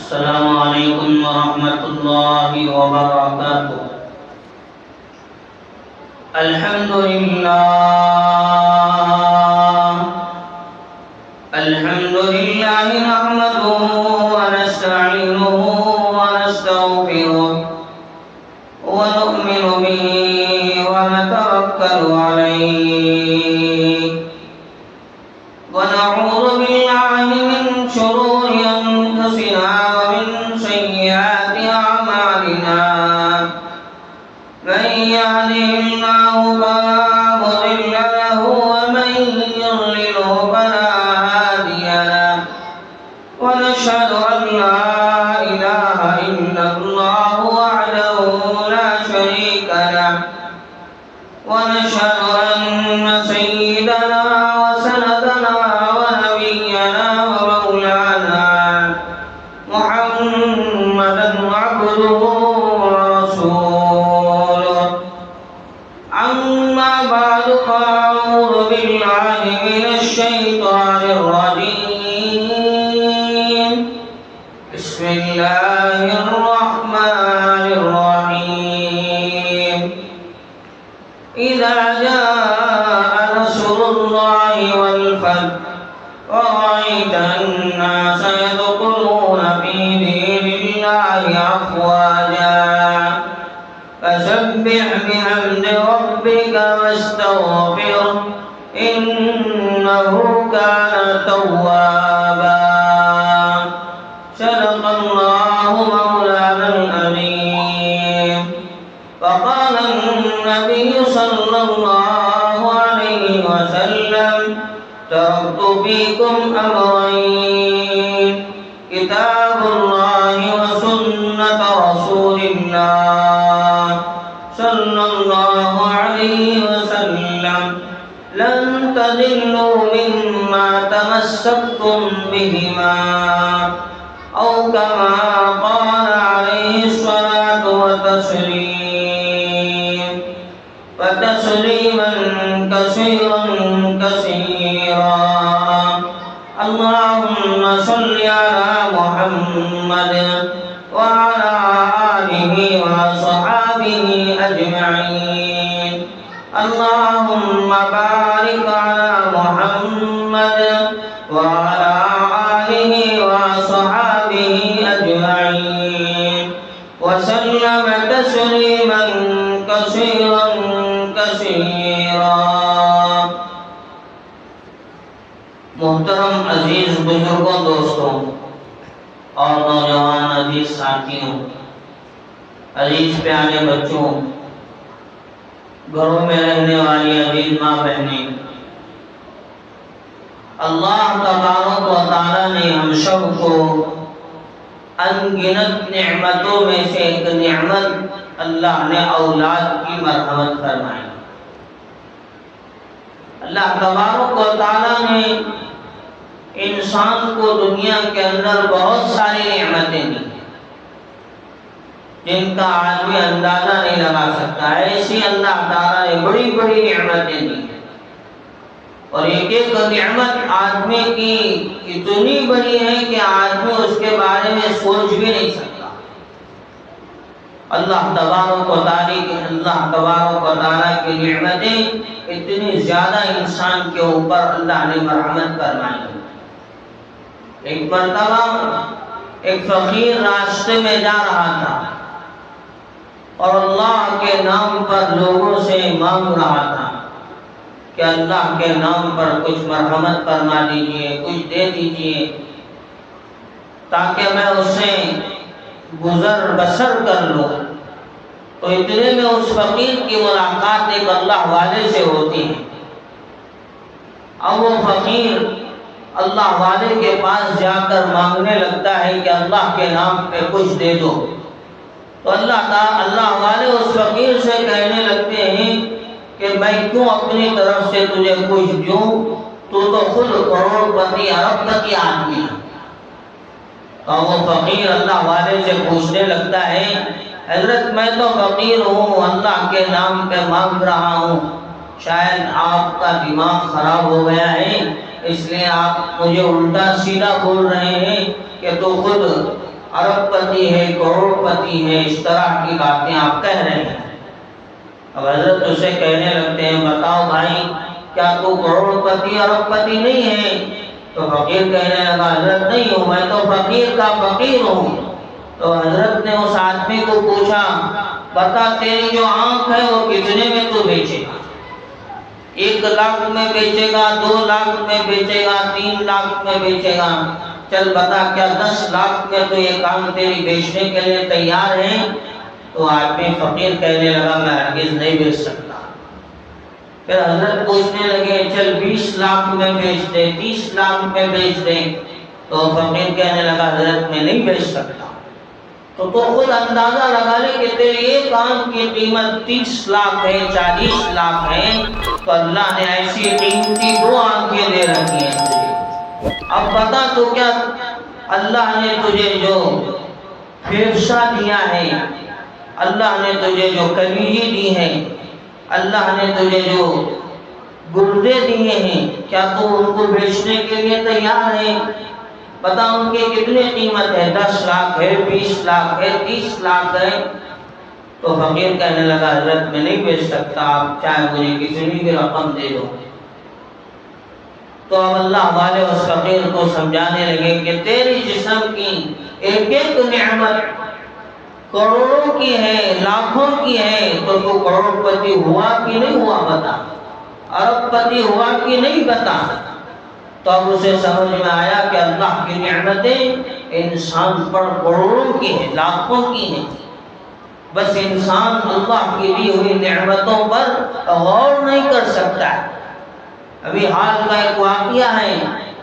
السلام علیکم ورحمۃ اللہ وبرکاتہ۔ الحمدللہ نحمده ونستعینه ونستغفره ونؤمن به ونتوکل علیہ ونعوذ باللہ من شرور انفسنا ومن سیئات اعمالنا من يهده الله فلا مضل له ومن يضلل فلا هادي له ونشهد أن لا إله إلا الله وحده لا شريك له ونشهد أن سيدنا وسندنا ونبينا ومولانا محمدا عبده ورسوله أما بعد فأعوذ بالله من الشيطان الرجيم بسم الله الرحمن الرحيم إذا جاء نصر الله والفتح ورأيت الناس يدخلون في دين الله أفواجا فسبح بحمد ربك واستغفره إنه كان توابا صدق الله مولانا العظيم وقال النبي صلى الله عليه وسلم تركت فيكم أمرين كتاب الله وسنة رسول الله صلى الله عليه وسلم لن تضلوا مما تمسكتم بهما أو كما قال عليه الصلاة والتسليم وتسليما كثيرا كثيرا اللهم صل على محمد وعلى آله وصحابه أجمعين اللهم بارك على محمد وعلى آله وصحابه أجمعين وسلم تسليما كثيرا كثيرا۔ محترم عزیز بزرگوں، دوستوں اور نوجوان عزیز ساتھیوں، عزیز پیارے بچوں، گھروں میں رہنے والی عزیز ماں بہنیں، اللہ تبارک و تعالیٰ نے ہم سب کو ان گنت نعمتوں میں سے ایک نعمت اللہ نے اولاد کی مرحمت فرمائی۔ اللہ تبارک و تعالیٰ نے انسان کو دنیا کے اندر بہت ساری نعمتیں دی جن کا آدمی اندازہ نہیں لگا سکتا۔ ایسی اللہ تعالیٰ نے بڑی بڑی نعمتیں دی اور ایک ایک نعمت آدمی کی اتنی بڑی ہے کہ آدمی اس کے بارے میں سوچ بھی نہیں سکتا۔ اللہ تبارک و تعالیٰ کی نعمتیں اتنی زیادہ انسان کے اوپر اللہ نے مرحمت فرمائی۔ ایک مرتبہ ایک فقیر راستے میں جا رہا تھا اور اللہ کے نام پر لوگوں سے مانگ رہا تھا کہ اللہ کے نام پر کچھ مرحمت فرما دیجئے، کچھ دے دیجئے تاکہ میں اسے گزر بسر کر لوں۔ تو اتنے میں اس فقیر کی ملاقات ایک اللہ والے سے ہوتی ہے۔ اب وہ فقیر اللہ والے کے پاس جا کر مانگنے لگتا ہے کہ اللہ کے نام پہ کچھ دے دو۔ تو اللہ والے اس فقیر سے کہنے لگتے ہیں کہ میں کیوں اپنی طرف سے تجھے کچھ دوں، تو خود کروڑ پتی ارب پتی آدمی ہے۔ اور وہ فقیر اللہ والے سے پوچھنے لگتا ہے حضرت میں تو فقیر ہوں، اللہ کے نام پہ مانگ رہا ہوں، شاید آپ کا دماغ خراب ہو گیا ہے اس لیے آپ مجھے الٹا سیدھا بول رہے ہیں کہ تو خود ارب پتی ہے، کروڑ پتی ہے، اس طرح کی باتیں آپ کہہ رہے ہیں۔ اب حضرت اسے کہنے لگتے ہیں بتاؤ بھائی کیا تو کروڑ پتی ارب پتی نہیں ہے؟ تو فقیر کہنے لگا حضرت نہیں ہوں، میں تو فقیر کا فقیر ہوں۔ تو حضرت نے اس آدمی کو پوچھا بتا تیری جو آنکھ ہے وہ کتنے میں تو بیچے گا؟ 1 لاکھ میں بیچے گا، 2 لاکھ میں بیچے گا، 3 لاکھ میں بیچے گا؟ چل بتا کیا 10 لاکھ میں تو یہ کام تیری بیچنے کے لیے تیار ہے؟ تو آدمی فقیر کہنے لگا میں ہرگز نہیں بیچ سکتا۔ پھر حضرت پوچھنے لگے چل 20 لاکھ میں بیچ دے، 30 لاکھ میں بیچ دے؟ تو فقیر کہنے لگا حضرت میں نہیں بیچ سکتا۔ تو خود اندازہ لگا لے کہ تیری ایک آنکھ کی قیمت 30 لاکھ ہے، 40 لاکھ ہے، تو اللہ نے ایسی قیمتی 2 آنکھیں دے رکھی ہیں تجھے۔ اب بتا تو کیا اللہ نے تجھے جو پھیپھڑا دیا ہے، اللہ نے تجھے جو کلیجی دی ہے، اللہ نے تجھے جو گردے دیے ہیں، کیا تو ان کو بیچنے کے لیے تیار ہے؟ بتا ان کی کتنی قیمت ہے، 10 لاکھ ہے، 20 لاکھ ہے، 30 لاکھ ہے؟ تو فقیر کہنے لگا حضرت میں نہیں بیچ سکتا، آپ چاہے مجھے کتنی بھی رقم دے دو۔ تو اب اللہ والے اس فقیر کو سمجھانے لگے کہ تیری جسم کی ایک ایک نعمت کروڑوں کی ہے، لاکھوں کی ہے، تو کروڑ پتی ہوا کہ نہیں ہوا بتا، ارب پتی ہوا کہ نہیں بتا۔ تو اب اسے سمجھ میں آیا کہ اللہ کی نعمتیں انسان پر کروڑوں کی ہیں، لاکھوں کی ہیں، بس انسان اللہ کی دی ہوئی نعمتوں پر غور نہیں کر سکتا ہے۔ ابھی حال کا ایک واقعہ ہے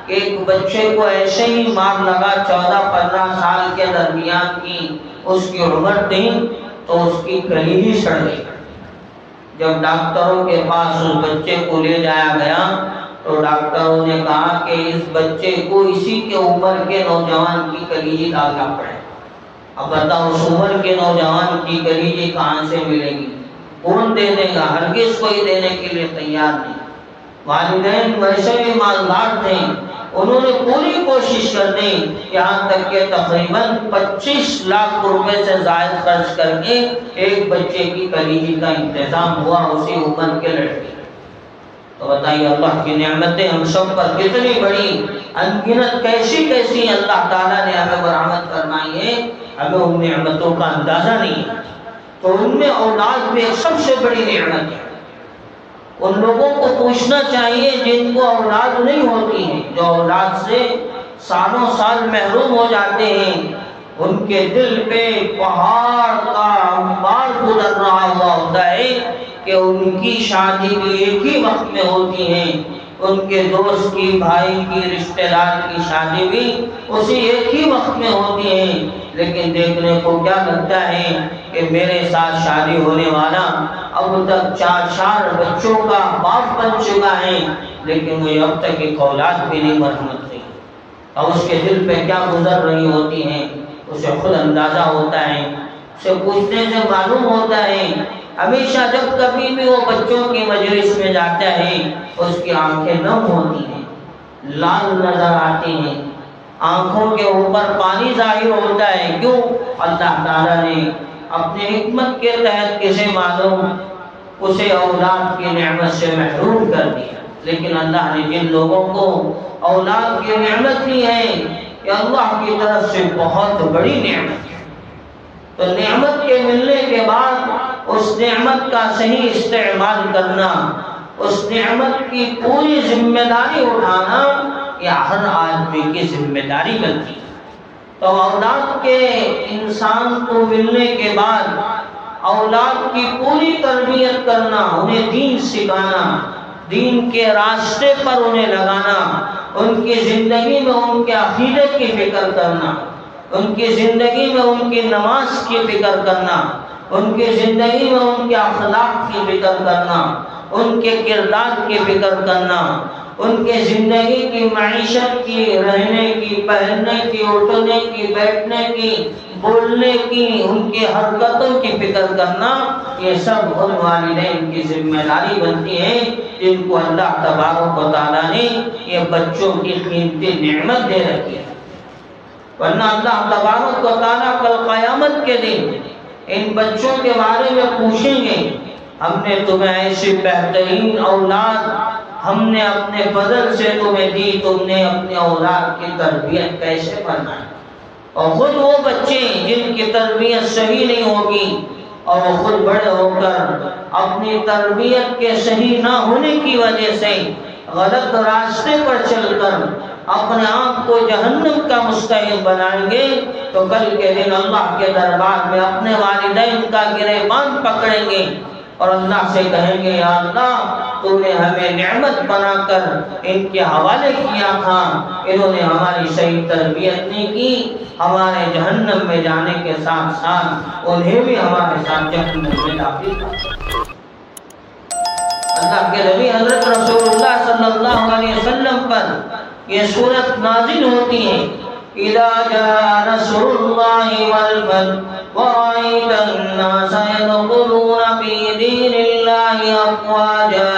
کہ ایک بچے کو ایسے ہی مار لگا، 14-15 سال کے درمیان کی اس کی عمر تھی، تو اس کی کلیجی سڑ گئی۔ جب ڈاکٹروں کے پاس اس بچے کو لے جایا گیا تو ڈاکٹروں نے کہا کہ اس بچے کو اسی کے عمر کے نوجوان کی کلیجی ڈالنا پڑے۔ اب بتاؤ اس عمر کے نوجوان کی کلیجی کہاں سے ملے گی؟ کون دے دے گا؟ ہرگز کوئی دینے کے لیے تیار نہیں۔ والدین ویسے بھی مالدار تھے، انہوں نے پوری کوشش کر دی، یہاں تک کہ تقریباً 25 لاکھ روپے سے زائد خرچ کر کے ایک بچے کی کلیجی کا انتظام ہوا، اسی عمر کے لڑکے۔ تو بتائیے اللہ کی نعمتیں ہم سب پر کتنی بڑی انگنت کیسی کیسی اللہ تعالیٰ نے ہمیں برآمد فرمائی ہے، ہمیں ان نعمتوں کا اندازہ نہیں ہے۔ تو ان میں اولاد بھی سب سے بڑی نعمت ہے۔ ان لوگوں کو پوچھنا چاہیے جن کو اولاد نہیں ہوتی ہے، جو اولاد سے سالوں سال محروم ہو جاتے ہیں، ان کے دل پہ پہاڑ کا انبار گزر رہا ہوا ہوتا ہے کہ ان کی شادی بھی ایک ہی وقت میں ہوتی ہے، ان کے دوست کی، بھائی کی، رشتہ دار کی شادی بھی اسی ایک ہی وقت میں ہوتی ہے، لیکن دیکھنے کو کیا لگتا ہے کہ میرے ساتھ شادی ہونے والا اب تک 4 بچوں کا باپ بن چکا ہے، لیکن وہ اب تک ایک اولاد بھی نہیں مرحمت ہوئی۔ اور اس کے دل پہ کیا گزر رہی ہوتی ہیں اسے خود اندازہ ہوتا ہے، اسے پوچھنے سے معلوم ہوتا ہے۔ ہمیشہ جب کبھی بھی وہ بچوں کی مجلس میں جاتا ہے اس کی آنکھیں نم ہوتی ہیں، لال نظر آتی ہیں، آنکھوں کے اوپر پانی ظاہر ہوتا ہے۔ کیوں؟ اللہ تعالیٰ نے اپنے حکمت کے تحت کسے معلوم اسے اولاد کی نعمت سے محروم کر دیا۔ لیکن اللہ نے جن لوگوں کو اولاد کی نعمت دی ہے کہ اللہ کی طرف سے بہت بڑی نعمت ہے، تو نعمت کے ملنے کے بعد اس نعمت کا صحیح استعمال کرنا، اس نعمت کی پوری ذمہ داری اٹھانا، یہ ہر آدمی کی ذمہ داری بنتی ہے۔ تو اولاد کے انسان کو ملنے کے بعد اولاد کی پوری تربیت کرنا، انہیں دین سکھانا، دین کے راستے پر انہیں لگانا، ان کی زندگی میں ان کے عقیدے کی فکر کرنا، ان کی زندگی میں ان کی نماز کی فکر کرنا، ان کی زندگی میں ان کے اخلاق کی فکر کرنا، ان کے کردار کی فکر کرنا، ان کے زندگی کی معیشت کی، رہنے کی، پہننے کی، اٹھنے کی، بیٹھنے کی، بولنے کی، ان کی حرکتوں کی فکر کرنا، یہ سب ان والدین کی ذمہ داری بنتی ہے جن کو اللہ تبارک و تعالیٰ نے یہ بچوں کی قیمتی نعمت دے رکھی ہے۔ ورنہ اللہ تبارک و تعالیٰ کل قیامت کے دن ان بچوں کے بارے میں پوچھیں گے، ہم نے تمہیں ایسی بہترین اولاد ہم نے اپنے فضل سے تمہیں دی، تم نے اپنے اولاد کی تربیت کیسے بنائی؟ اور خود وہ بچے جن کی تربیت صحیح نہیں ہوگی اور وہ خود بڑے ہو کر اپنی تربیت کے صحیح نہ ہونے کی وجہ سے غلط راستے پر چل کر اپنے آپ کو جہنم کا مستحق بنائیں گے، تو کل کے دن اللہ کے دربار میں اپنے والدین کا گریبان پکڑیں گے اور اللہ سے کہیں گے، یا اللہ تو نے ہمیں نعمت بنا کر ان کے حوالے کیا تھا، انہوں نے ہماری صحیح تربیت نہیں کی، ہمارے جہنم میں جانے کے ساتھ ساتھ انہیں بھی ہمارے ساتھ جہنم میں داخل کر۔ اللہ کے نبی حضرت رسول اللہ صلی اللہ علیہ وسلم پر یہ سورت نازل ہوتی ہے، اذا جاء نصر اللہ والفتح ورأيت الناس يدخلون في دين الله أفواجا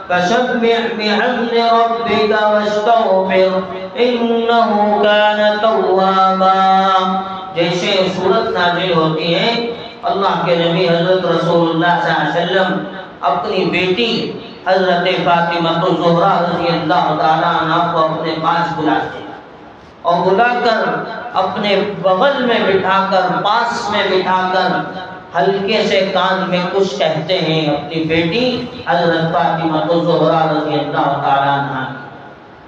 فسبح بحمد ربك واستغفر إنه كان توابا۔ جیسے سورت نازل ہوتی ہے، اللہ کے نبی حضرت رسول اللہ صلی اللہ علیہ وسلم اپنی بیٹی حضرت فاطمہ الزہرا رضی اللہ تعالیٰ عنہ کو اپنے پاس بلاتے ہیں اور بلا کر اپنے بغل میں بٹھا کر، پاس میں بٹھا کر ہلکے سے کان میں کچھ کہتے ہیں اپنی بیٹی حضرت فاطمہ الزہرا رضی اللہ تعالیٰ عنہ۔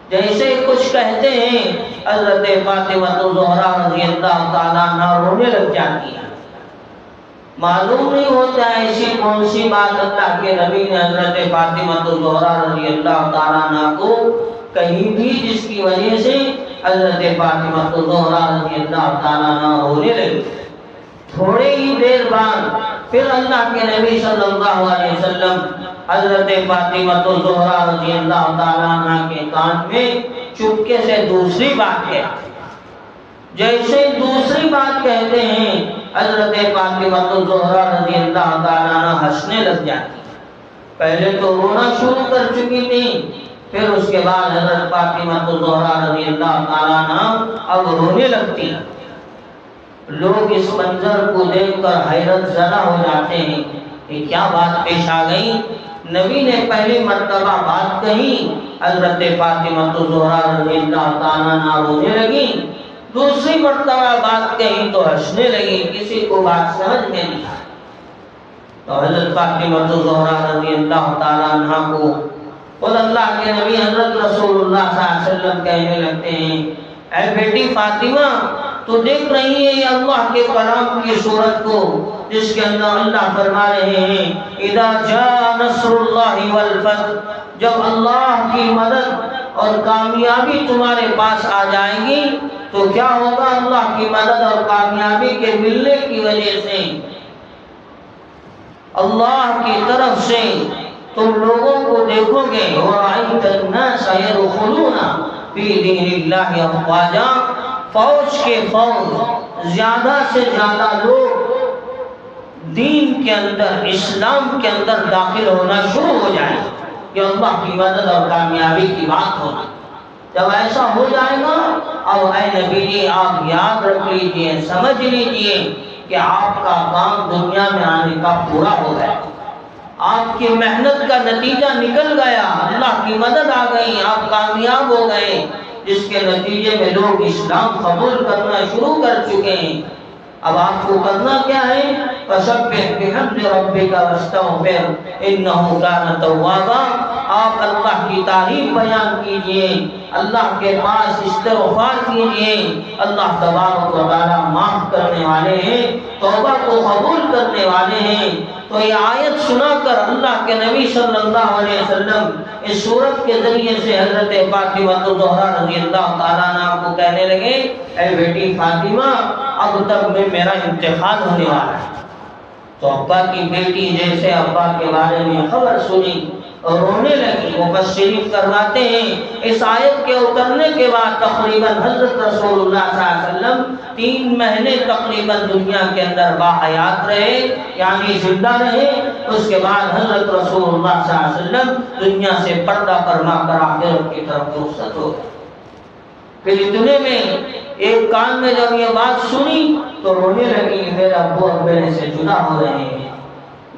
جیسے کچھ کہتے ہیں حضرت فاطمہ الزہرا رضی اللہ تعالیٰ عنہ رونے لگ جاتی ہے۔ معلوم نہیں ہوتا ایسی کون سی بات اللہ کے نبی نے حضرت فاطمہ الزہرا رضی اللہ تعالیٰ عنہ کو کہیں بھی جس کی وجہ سے حضرت فاطمہ الزہرا رضی اللہ تعالیٰ عنہ رونے لگی۔ تھوڑے ہی دیر بعد پھر اللہ کے نبی صلی اللہ علیہ وسلم حضرت فاطمہ الزہرا رضی اللہ تعالیٰ عنہ کے کان میں چپکے سے دوسری بات کہتے۔ جیسے دوسری بات کہتے ہیں حضرت فاطمہ الزہرا رضی اللہ تعالیٰ عنہ ہنسنے لگ جاتی۔ پہلے تو رونا شروع کر چکی تھی، پھر اس کے بعد حضرت فاطمہ الزہرا رضی اللہ تعالیٰ عنہ اب رونے لگتی۔ لوگ اس منظر کو دیکھ کر حیرت زدہ ہو جاتے ہیں کہ کیا بات پیش آ گئی۔ نبی نے پہلی مرتبہ بات کہی، حضرت فاطمہ الزہرا رضی اللہ تعالیٰ عنہ رونے لگی، دوسری مرتبہ بات کہی تو ہنسنے لگی، کسی کو بات سمجھ میں نہیں آئی۔ تو حضرت فاطمہ الزہرا رضی اللہ تعالیٰ عنہ کو خود اللہ کے نبی حضرت رسول اللہ صلی اللہ علیہ وسلم کہنے لگتے ہیں، اے بیٹی فاطمہ تو دیکھ رہی ہے یہ اللہ کے کلام کی صورت کو، جس کے اندر اللہ فرما رہے ہیں اذا جاء نصر اللہ والفتح، جب اللہ کی مدد اور کامیابی تمہارے پاس آ جائے گی تو کیا ہوگا؟ اللہ کی مدد اور کامیابی کے ملنے کی وجہ سے اللہ کی طرف سے تم لوگوں کو دیکھو گے، وَرَأَيْتَ النَّاسَ يَدْخُلُونَ فِي دِينِ اللَّهِ أَفْوَاجًا، فوج کے فوج زیادہ سے زیادہ لوگ دین کے اندر، اسلام کے اندر داخل ہونا شروع ہو جائیں، یہ اللہ کی مدد اور کامیابی کی بات ہوگی۔ جب ایسا ہو جائے گا، اب اے نبی جی آپ یاد رکھ لیجئے، سمجھ لیجئے کہ آپ کا کام دنیا میں آنے کا پورا ہو گیا، آپ کی محنت کا نتیجہ نکل گیا، اللہ کی مدد آ گئی، آپ کامیاب ہو گئے، جس کے نتیجے میں لوگ اسلام قبول کرنا شروع کر چکے ہیں۔ اب آپ کو کرنا کیا ہے؟ فَسَبِّحْ بِحَمْدِ رَبِّكَ وَاسْتَغْفِرْ إِنَّهُ كَانَ تَوَّابًا، آپ اللہ کی تعریف بیان کیجئے، اللہ کے پاس استغفار کیجئے، اللہ تبارک و تعالیٰ معاف کرنے والے ہیں، توبہ کو قبول کرنے والے ہیں۔ تو یہ آیت سنا کر اللہ کے نبی صلی اللہ علیہ وسلم اس سورت کے ذریعے سے حضرت فاطمہ الزہرا رضی اللہ تعالیٰ عنہ کو کہنے لگے، اے بیٹی فاطمہ اب تک میں میرا انتقال ہونے والا ہے۔ تو ابا کی بیٹی جیسے ابا کے بارے میں خبر سنی اور رونے لگی۔ مفسرین فرماتے ہیں اس آیت کے اترنے کے بعد تقریباً حضرت رسول اللہ صلی اللہ علیہ وسلم 3 مہینے تقریباً دنیا کے اندر باحیات رہے، یعنی زندہ رہے۔ اس کے بعد حضرت رسول اللہ صلی اللہ علیہ وسلم دنیا سے پردہ فرما کر آخرت کی طرف رخصت ہو گئے۔ پھر اتنے میں ایک کان میں جب یہ بات سنی تو رونے لگی، میرے ابو اب میرے سے جدا ہو رہے ہیں،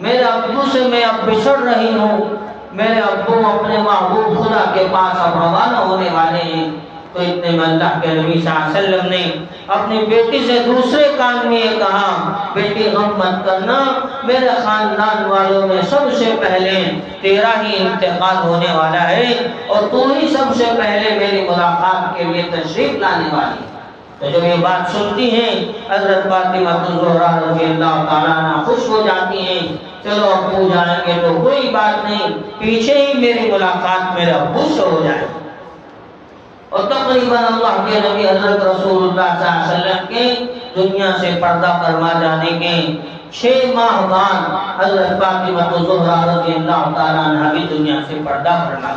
میرے ابو سے میں اب بچھڑ رہی ہوں، میرے ابو اپنے محبوب خدا کے پاس اب روانہ ہونے والے ہیں۔ تو اتنے میں اللہ کے نبی صلی اللہ علیہ وسلم نے اپنی بیٹی سے دوسرے کان میں یہ کہا، بیٹی غم مت کرنا، میرے خاندان والوں میں سب سے پہلے تیرا ہی انتقال ہونے والا ہے اور تو ہی سب سے پہلے میری ملاقات کے لیے تشریف لانے والی۔ تو جب یہ بات سنتی ہیں حضرت فاطمہ الزہرا رضی اللہ تعالیٰ عنہ خوش ہو جاتی ہیں، چلو ابو جائیں گے تو کوئی بات نہیں، پیچھے ہی میری ملاقات میرے ابو سے ہو جائے۔ اور تقریباً اللہ کے نبی حضرت رسول اللہ صلی اللہ علیہ وسلم کے دنیا سے پردہ فرما جانے کے 6 ماہ بعد حضرت فاطمہ الزہرا رضی اللہ تعالیٰ عنہ بھی دنیا سے پردہ فرما۔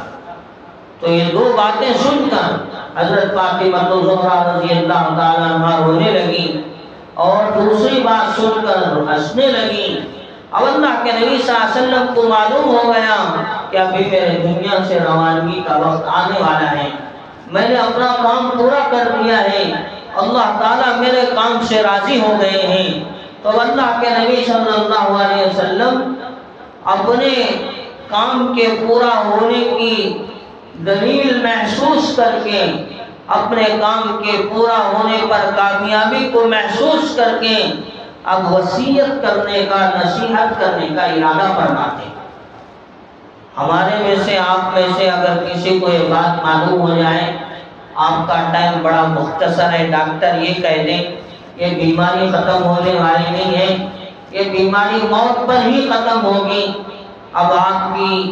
تو یہ 2 باتیں سن کر حضرت فاطمہ الزہرا رضی اللہ تعالیٰ عنہ رونے لگی اور دوسری بات سن کر ہنسنے لگی۔ اب اللہ کے نبی صلی اللہ علیہ وسلم کو معلوم ہو گیا کہ ابھی میرے دنیا سے روانگی کا وقت آنے والا ہے، میں نے اپنا کام پورا کر دیا ہے، اللہ تعالیٰ میرے کام سے راضی ہو گئے ہیں۔ تو اللہ کے نبی صلی اللہ علیہ وسلم اپنے کام کے پورا ہونے کی دلیل محسوس کر کے، اپنے کام کے پورا ہونے پر کامیابی کو محسوس کر کے اب وصیت کرنے کا، نصیحت کرنے کا ارادہ فرماتے ہیں۔ ہمارے میں سے، آپ میں سے اگر کسی کو یہ بات معلوم ہو جائے، آپ کا ٹائم بڑا مختصر ہے، ڈاکٹر یہ کہہ دیں یہ بیماری ختم ہونے والی نہیں ہے، یہ بیماری موت پر ہی ختم ہوگی، اب آپ کی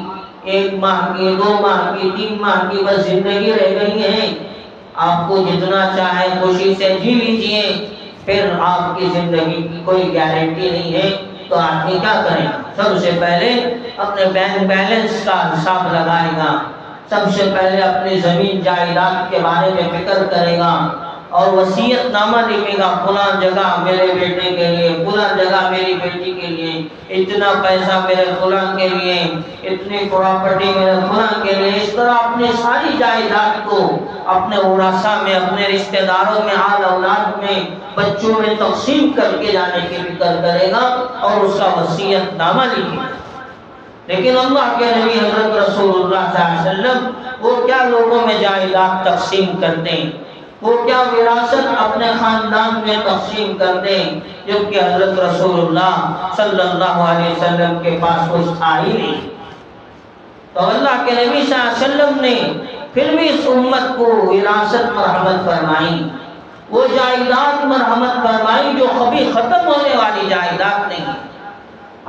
1 ماہ کی، 2 ماہ کی، 3 ماہ کی بس زندگی رہ گئی ہے، آپ کو جتنا چاہے خوشی سے جی لیجئے، پھر آپ کی زندگی کی کوئی گارنٹی نہیں ہے۔ تو آدمی کیا کریں؟ سب سے پہلے اپنے بینک بیلنس کا حساب لگائے گا، سب سے پہلے اپنی زمین جائیداد کے بارے میں فکر کرے گا اور وصیت نامہ لکھے گا، فلاں جگہ میرے بیٹے کے لیے، فلاں جگہ میری بیٹی کے لیے، اتنا پیسہ میرے فلاں کے لیے، اتنی پراپرٹی میرے فلاں کے لیے۔ اس طرح اپنی ساری جائیداد کو اپنے ورثاء میں، اپنے رشتہ داروں میں، آل اولاد میں، بچوں میں تقسیم کر کے جانے کی فکر کرے گا اور اس کا وصیت نامہ لکھے گا۔ لیکن اللہ کے نبی حضرت رسول اللہ صلی اللہ علیہ وسلم وہ کیا لوگوں میں جائیداد تقسیم کرتے ہیں، وہ کیا وراثت اپنے خاندان میں تقسیم کرتے ہیں، جبکہ حضرت رسول اللہ صلی اللہ علیہ وسلم کے پاس کچھ تھا ہی نہیں۔ تو اللہ کے نبی صلی اللہ علیہ وسلم نے پھر بھی اس امت کو وراثت مرحمت فرمائی، وہ جائیداد مرحمت فرمائی جو کبھی ختم ہونے والی جائیداد نہیں۔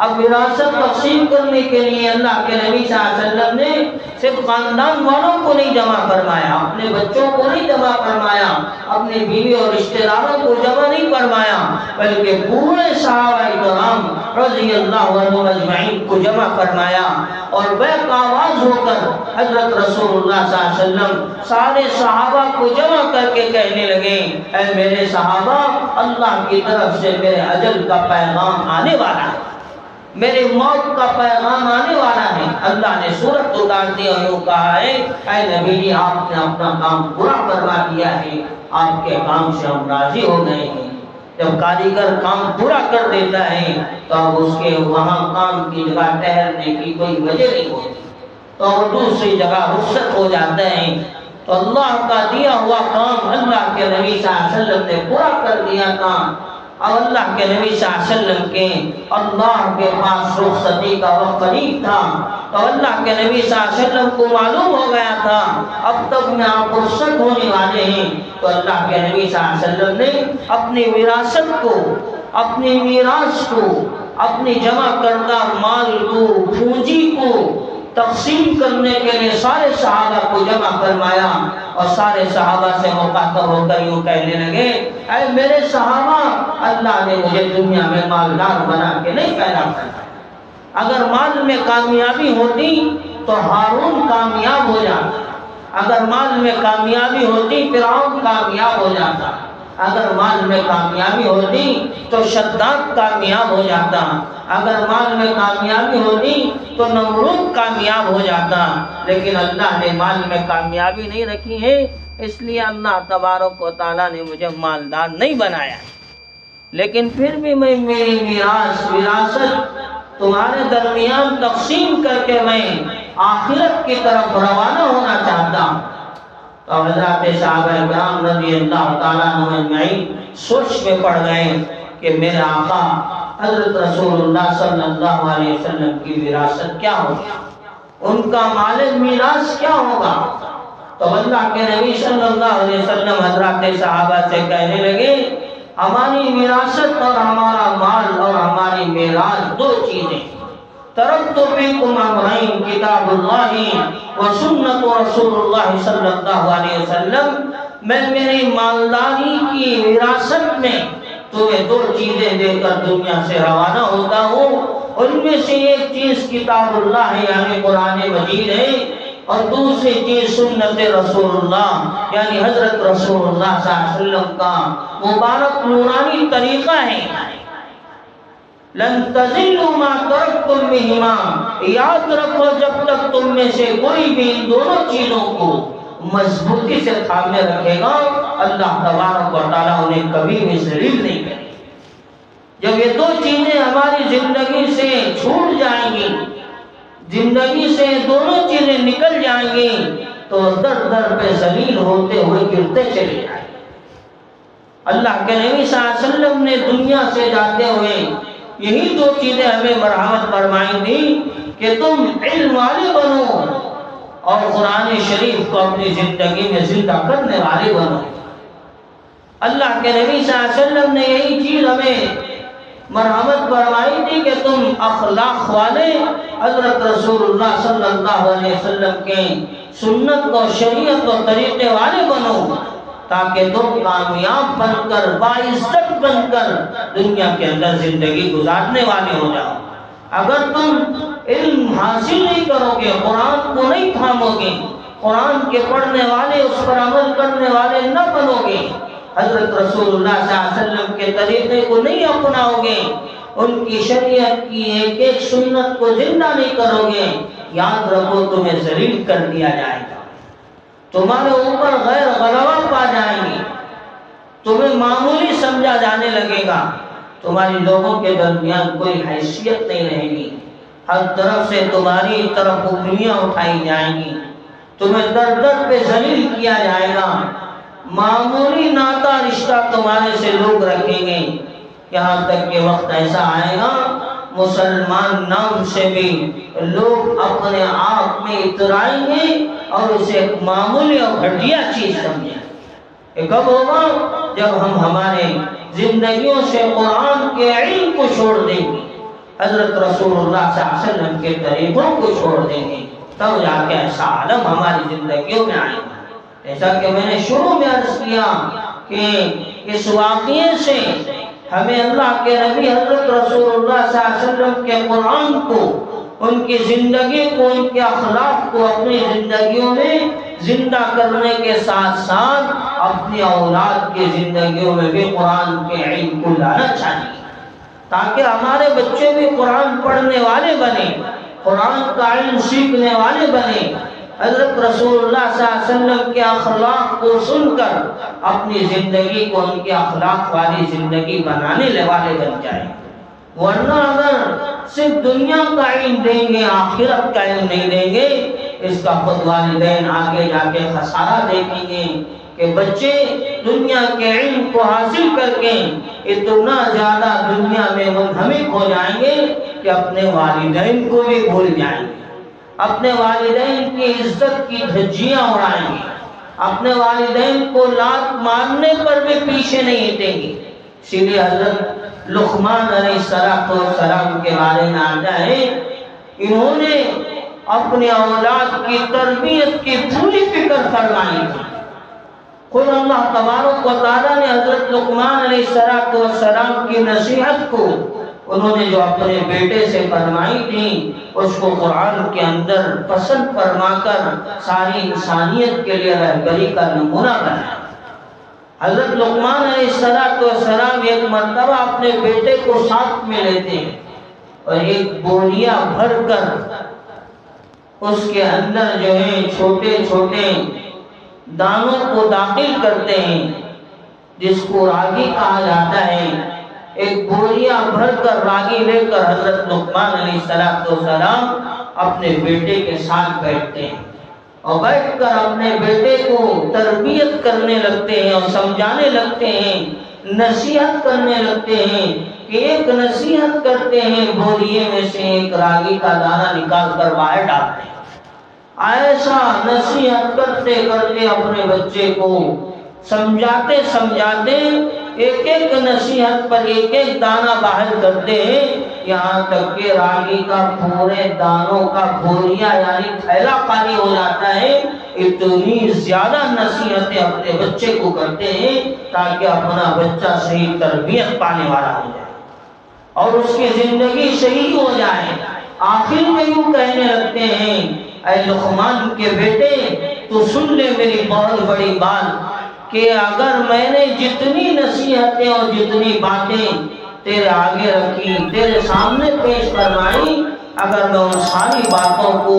اب وراثت تقسیم کرنے کے لیے اللہ کے نبی صلی اللہ علیہ وسلم نے صرف خاندان والوں کو نہیں جمع فرمایا، اپنے بچوں کو نہیں جمع فرمایا، اپنے بیوی اور رشتہ داروں کو جمع نہیں فرمایا، بلکہ پورے صحابہ کرام رضی اللہ عنہم اجمعین کو جمع فرمایا اور بیک آواز ہو کر حضرت رسول اللہ صلی اللہ علیہ وسلم سارے صحابہ کو جمع کر کے کہنے لگے، اے میرے صحابہ، اللہ کی طرف سے میرے اجل کا پیغام آنے والا ہے، میرے موت کا پیغام آنے والا ہے۔ اللہ نے سورت اتار دی اور یوں کہا ہے، اے نبی جی، آپ نے اپنا کام پورا فرما دیا ہے، آپ کے کام سے ہم راضی ہو گئے ہیں۔ جب کاریگر کام پورا کر دیتا ہے تو اب اس کے وہاں کام کی جگہ ٹہرنے کی کوئی وجہ نہیں ہوتی، تو وہ دوسری جگہ رخصت ہو جاتا ہے۔ تو اللہ کا دیا ہوا کام اللہ کے نبی صلی اللہ علیہ وسلم نے پورا کر دیا کام۔ اور اللہ کے نبی صلی اللہ علیہ وسلم کے اللہ کے پاس رخصتی کا وقت قریب تھا، تو اللہ کے نبی صلی اللہ علیہ وسلم کو معلوم ہو گیا تھا اب تک میں آپ رخصت ہونے والے ہیں۔ تو اللہ کے نبی صلی اللہ علیہ وسلم نے اپنی وراثت کو، اپنی میراث کو، اپنی جمع کردہ مال کو، پونجی کو تقسیم کرنے کے لیے سارے صحابہ کو جمع فرمایا اور سارے صحابہ سے مخاطب ہو کر یوں کہنے لگے، اے میرے صحابہ، اللہ نے مجھے دنیا میں مالدار بنا کے نہیں پیدا کرا، اگر مال میں کامیابی ہوتی تو ہارون کامیاب ہو جاتا، اگر مال میں کامیابی ہوتی فرعون کامیاب ہو جاتا، اگر مال میں کامیابی ہوتی تو شداد کامیاب ہو جاتا، اگر مال میں کامیابی ہوتی تو نمرود کامیاب ہو جاتا۔ لیکن اللہ نے مال میں کامیابی نہیں رکھی ہے، اس لیے اللہ تبارک و تعالیٰ نے مجھے مالدار نہیں بنایا، لیکن پھر بھی میں میری وراثت تمہارے درمیان تقسیم کر کے میں آخرت کی طرف روانہ ہونا چاہتا ہوں۔ تو حضرات صحابہ کرام رضی اللہ تعالیٰ عنہ اجمعین سوچ میں پڑ گئے کہ میرے آقا حضرت رسول اللہ صلی اللہ علیہ وسلم کی وراثت کیا ہوگی، ان کا مال میراث کیا ہوگا۔ تو اللہ کے نبی صلی اللہ علیہ وسلم حضرات صحابہ سے کہنے لگے ہماری وراثت اور ہمارا مال اور ہماری میراث دو چیزیں، ترکت فیکم امرین کتاب اللہ و سنت رسول اللہ صلی اللہ علیہ وسلم، میں میری مالداری کی وراثت میں تمہیں دو چیزیں دے کر دنیا سے روانہ ہوتا ہوں، ان میں سے ایک چیز کتاب اللہ یعنی قرآن مجید ہے، اور دوسری چیز سنت رسول اللہ یعنی حضرت رسول اللہ صلی اللہ علیہ وسلم کا مبارک نورانی طریقہ ہے۔ لن تزلوا ما ترکتم بہما، یاد رکھو جب تک تم میں سے کوئی بھی ان دونوں چیزوں کو مضبوطی سے تھامے رکھے گا اللہ تبارک و تعالیٰ انہیں کبھی بھی ذلیل نہیں کرے۔ جب یہ دو چیزیں ہماری زندگی سے چھوٹ جائیں گی، زندگی سے دونوں چیزیں نکل جائیں گی، تو در در پہ ذلیل ہوتے ہوئے گرتے چلے جائیں گے۔ اللہ کے نبی صلی اللہ علیہ وسلم نے دنیا سے جاتے ہوئے یہی دو چیزیں ہمیں مرحمت فرمائی تھی کہ تم علم والے بنو اور قرآن شریف کو اپنی زندگی میں زندہ کرنے والے بنو۔ اللہ کے نبی صلی اللہ علیہ وسلم نے یہی چیز ہمیں مرحمت فرمائی تھی کہ تم اخلاق والے حضرت رسول اللہ صلی اللہ علیہ وسلم کے سنت و شریعت و طریقے والے بنو، تاکہ تم کامیاب بن کر باعزت بن کر دنیا کے اندر زندگی گزارنے والے ہو جاؤ۔ اگر تم علم حاصل نہیں کرو گے، قرآن کو نہیں تھامو گے، قرآن کے پڑھنے والے اس پر عمل کرنے والے نہ بنو گے، حضرت رسول اللہ صلی اللہ علیہ وسلم کے طریقے کو نہیں اپناؤ گے، ان کی شریعت کی ایک ایک سنت کو زندہ نہیں کرو گے، یاد رکھو تمہیں ذلیل کر دیا جائے گا، تمہارے اوپر غیر غلبہ پا جائیں گے، تمہیں معمولی سمجھا جانے لگے گا، تمہاری لوگوں کے درمیان کوئی حیثیت نہیں رہے گی، ہر طرف سے تمہاری طرف انگلیاں اٹھائی جائیں گی، تمہیں در در پہ ذلیل کیا جائے گا، معمولی ناتا رشتہ تمہارے سے لوگ رکھیں گے، یہاں تک کہ وقت ایسا آئے گا مسلمان نام سے بھی لوگ اپنے آپ میں اترائیں گے اور اسے ایک معمولی اور گھٹیا چیز سمجھیں۔ یہ کب ہوگا؟ جب ہم ہمارے زندگیوں سے قرآن کے علم کو چھوڑ دیں گے، حضرت رسول اللہ صلی اللہ علیہ وسلم کے طریقوں کو چھوڑ دیں گے، تب جا کے ایسا عالم ہماری زندگیوں میں آئے گا۔ ایسا کہ میں نے شروع میں عرض کیا کہ اس واقعے سے ہمیں اللہ کے نبی حضرت رسول اللہ صلی اللہ علیہ وسلم کے قرآن کو، ان کی زندگی کو، ان کے اخلاق کو اپنی زندگیوں میں زندہ کرنے کے ساتھ ساتھ اپنی اولاد کی زندگیوں میں بھی قرآن کے علم کو لانا چاہیے، تاکہ ہمارے بچے بھی قرآن پڑھنے والے بنے، قرآن کا علم سیکھنے والے بنے، حضرت رسول اللہ صلی اللہ علیہ وسلم کے اخلاق کو سن کر اپنی زندگی کو ان کے اخلاق والی زندگی بنانے والے بن جائیں۔ ورنہ اگر صرف دنیا کا علم دیں گے، آخرت کا علم نہیں دیں گے، اس کا خود والدین آگے جا کے خسارہ دیکھیں گے کہ بچے دنیا کے علم کو حاصل کر کے اتنا زیادہ دنیا میں منہمک ہو جائیں گے کہ اپنے والدین کو بھی بھول جائیں گے، اپنے والدین کی عزت کی دھجیاں اڑائیں گے، اپنے والدین کو لات مارنے پر بھی پیچھے نہیں ہٹیں گے۔ اسی لیے حضرت لقمان علیہ السلام کے بارے میں آتا ہے، انہوں نے اپنی اولاد کی تربیت کی پوری فکر فرمائی تھی۔ خود اللہ تبارک و تعالیٰ نے حضرت لقمان علیہ السلام کی نصیحت کو انہوں نے جو اپنے بیٹے سے فرمائی تھی، اس کو قرآن کے اندر پسند فرما کر ساری انسانیت کے لیے رہبری کا نمونہ بنایا۔ حضرت لقمان علیہ السلام ایک مرتبہ اپنے بیٹے کو ساتھ میں لیتے ہیں اور ایک بوریا بھر کر اس کے اندر جو ہے چھوٹے چھوٹے دانوں کو داخل کرتے ہیں، جس کو راگی کہا جاتا ہے، ایک بوریا بھر کر راگی لے کر حضرت لقمان علیہ السلام اپنے بیٹے کے ساتھ بیٹھتے ہیں اور بیٹھ کر اپنے بیٹے کو تربیت کرنے لگتے ہیں اور سمجھانے لگتے ہیں، نصیحت کرنے لگتے ہیں کہ ایک نصیحت کرتے ہیں، بوریے میں سے ایک راگی کا دانہ نکال کر باہر ڈالتے ہیں۔ ایسا نصیحت کرتے کرتے اپنے بچے کو سمجھاتے سمجھاتے ایک ایک نصیحت پر ایک ایک دانہ باہر کرتے ہیں، یہاں تک کہ راگی کا پورے دانوں کا بوریا یعنی تھیلا خالی ہو جاتا ہے۔ اتنی زیادہ نصیحتیں اپنے بچے کو کرتے ہیں تاکہ اپنا بچہ صحیح تربیت پانے والا ہو جائے اور اس کی زندگی صحیح ہو جائے۔ آخر میں یوں کہنے لگتے ہیں، اے لقمان کے بیٹے، تو سن لے میری بہت بڑی بات کہ اگر میں نے جتنی نصیحتیں اور جتنی باتیں تیرے آگے رکھی، تیرے سامنے پیش فرمائی، اگر میں ان ساری باتوں کو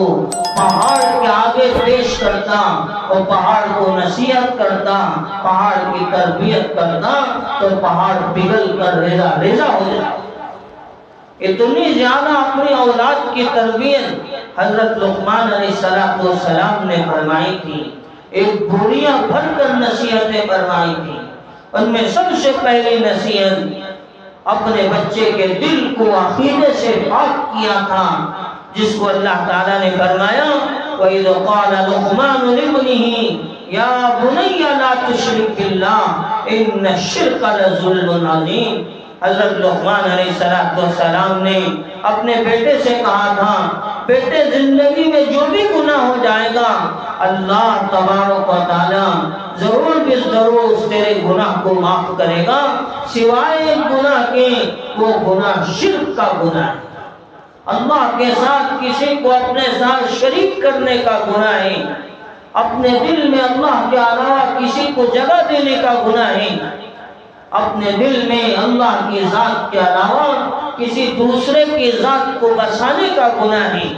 پہاڑ کے آگے پیش کرتا اور پہاڑ کو نصیحت کرتا، پہاڑ کی تربیت کرتا، تو پہاڑ پگھل کر ریزہ ریزہ ہو جاتا۔ اتنی زیادہ اپنی اولاد کی تربیت حضرت لقمان علیہ السلام نے فرمائی تھی، ایک بوریا بھر کر نصیحتیں فرمائی تھی۔ ان میں سب سے پہلی نصیحت اپنے بچے کے دل کو عقیدے سے پاک کیا تھا، جس کو اللہ تعالیٰ نے فرمایا وَإِذْ قَالَ لُقْمَانُ لِابْنِهِ يَا بُنَيَّ لَا تُشْرِكْ بِاللَّهِ إِنَّ الشِّرْكَ لَظُلْمٌ عَظِيمٌ۔ حضرت لقمان علیہ السلام نے اپنے بیٹے سے کہا تھا، بیٹے زندگی میں جو بھی گناہ ہو جائے گا، اللہ تبارک و تعالیٰ ضرور بھی ضرور اس تیرے گناہ کو معاف کرے گا، سوائے ایک گناہ کے، وہ گناہ شرک کا گناہ ہے۔ اللہ کے ساتھ کسی کو اپنے ساتھ شریک کرنے کا گناہ ہے، اپنے دل میں اللہ کے علاوہ کسی کو جگہ دینے کا گناہ ہے، اپنے دل میں اللہ کی ذات کے علاوہ کسی دوسرے کی ذات کو بسانے کا گناہ ہے،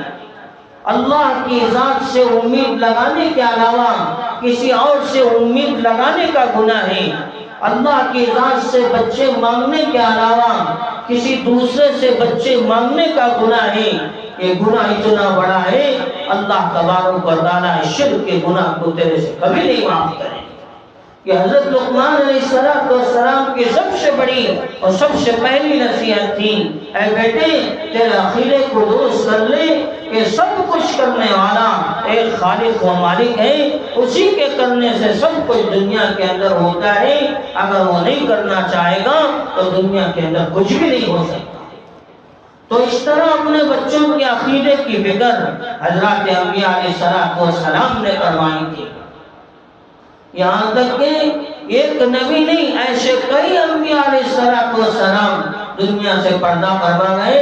اللہ کی ذات سے امید لگانے کے علاوہ کسی اور سے امید لگانے کا گناہ ہے، اللہ کی ذات سے بچے مانگنے کے علاوہ کسی دوسرے سے بچے مانگنے کا گناہ ہے۔ یہ گناہ اتنا بڑا ہے، اللہ تبارک و تعالیٰ شرک کے گناہ کو تیرے سے کبھی نہیں معاف کرے۔ کہ حضرت لقمان علیہ السلام کی سب سے بڑی اور سب سے پہلی نصیحت تھی، اے بیٹے تیرے عقیدے کو درست کر لے کہ سب کچھ کرنے والا ایک خالق و مالک ہے، اسی کے کرنے سے سب کچھ دنیا کے اندر ہوتا ہے، اگر وہ نہیں کرنا چاہے گا تو دنیا کے اندر کچھ بھی نہیں ہو سکتا۔ تو اس طرح اپنے بچوں کے عقیدے کی فکر حضرات انبیاء علیہ السلام نے کروائی تھی، یہاں تک کہ ایک نبی نہیں، ایسے کئی انبیاء علیہ السلام دنیا سے پردہ فرما گئے،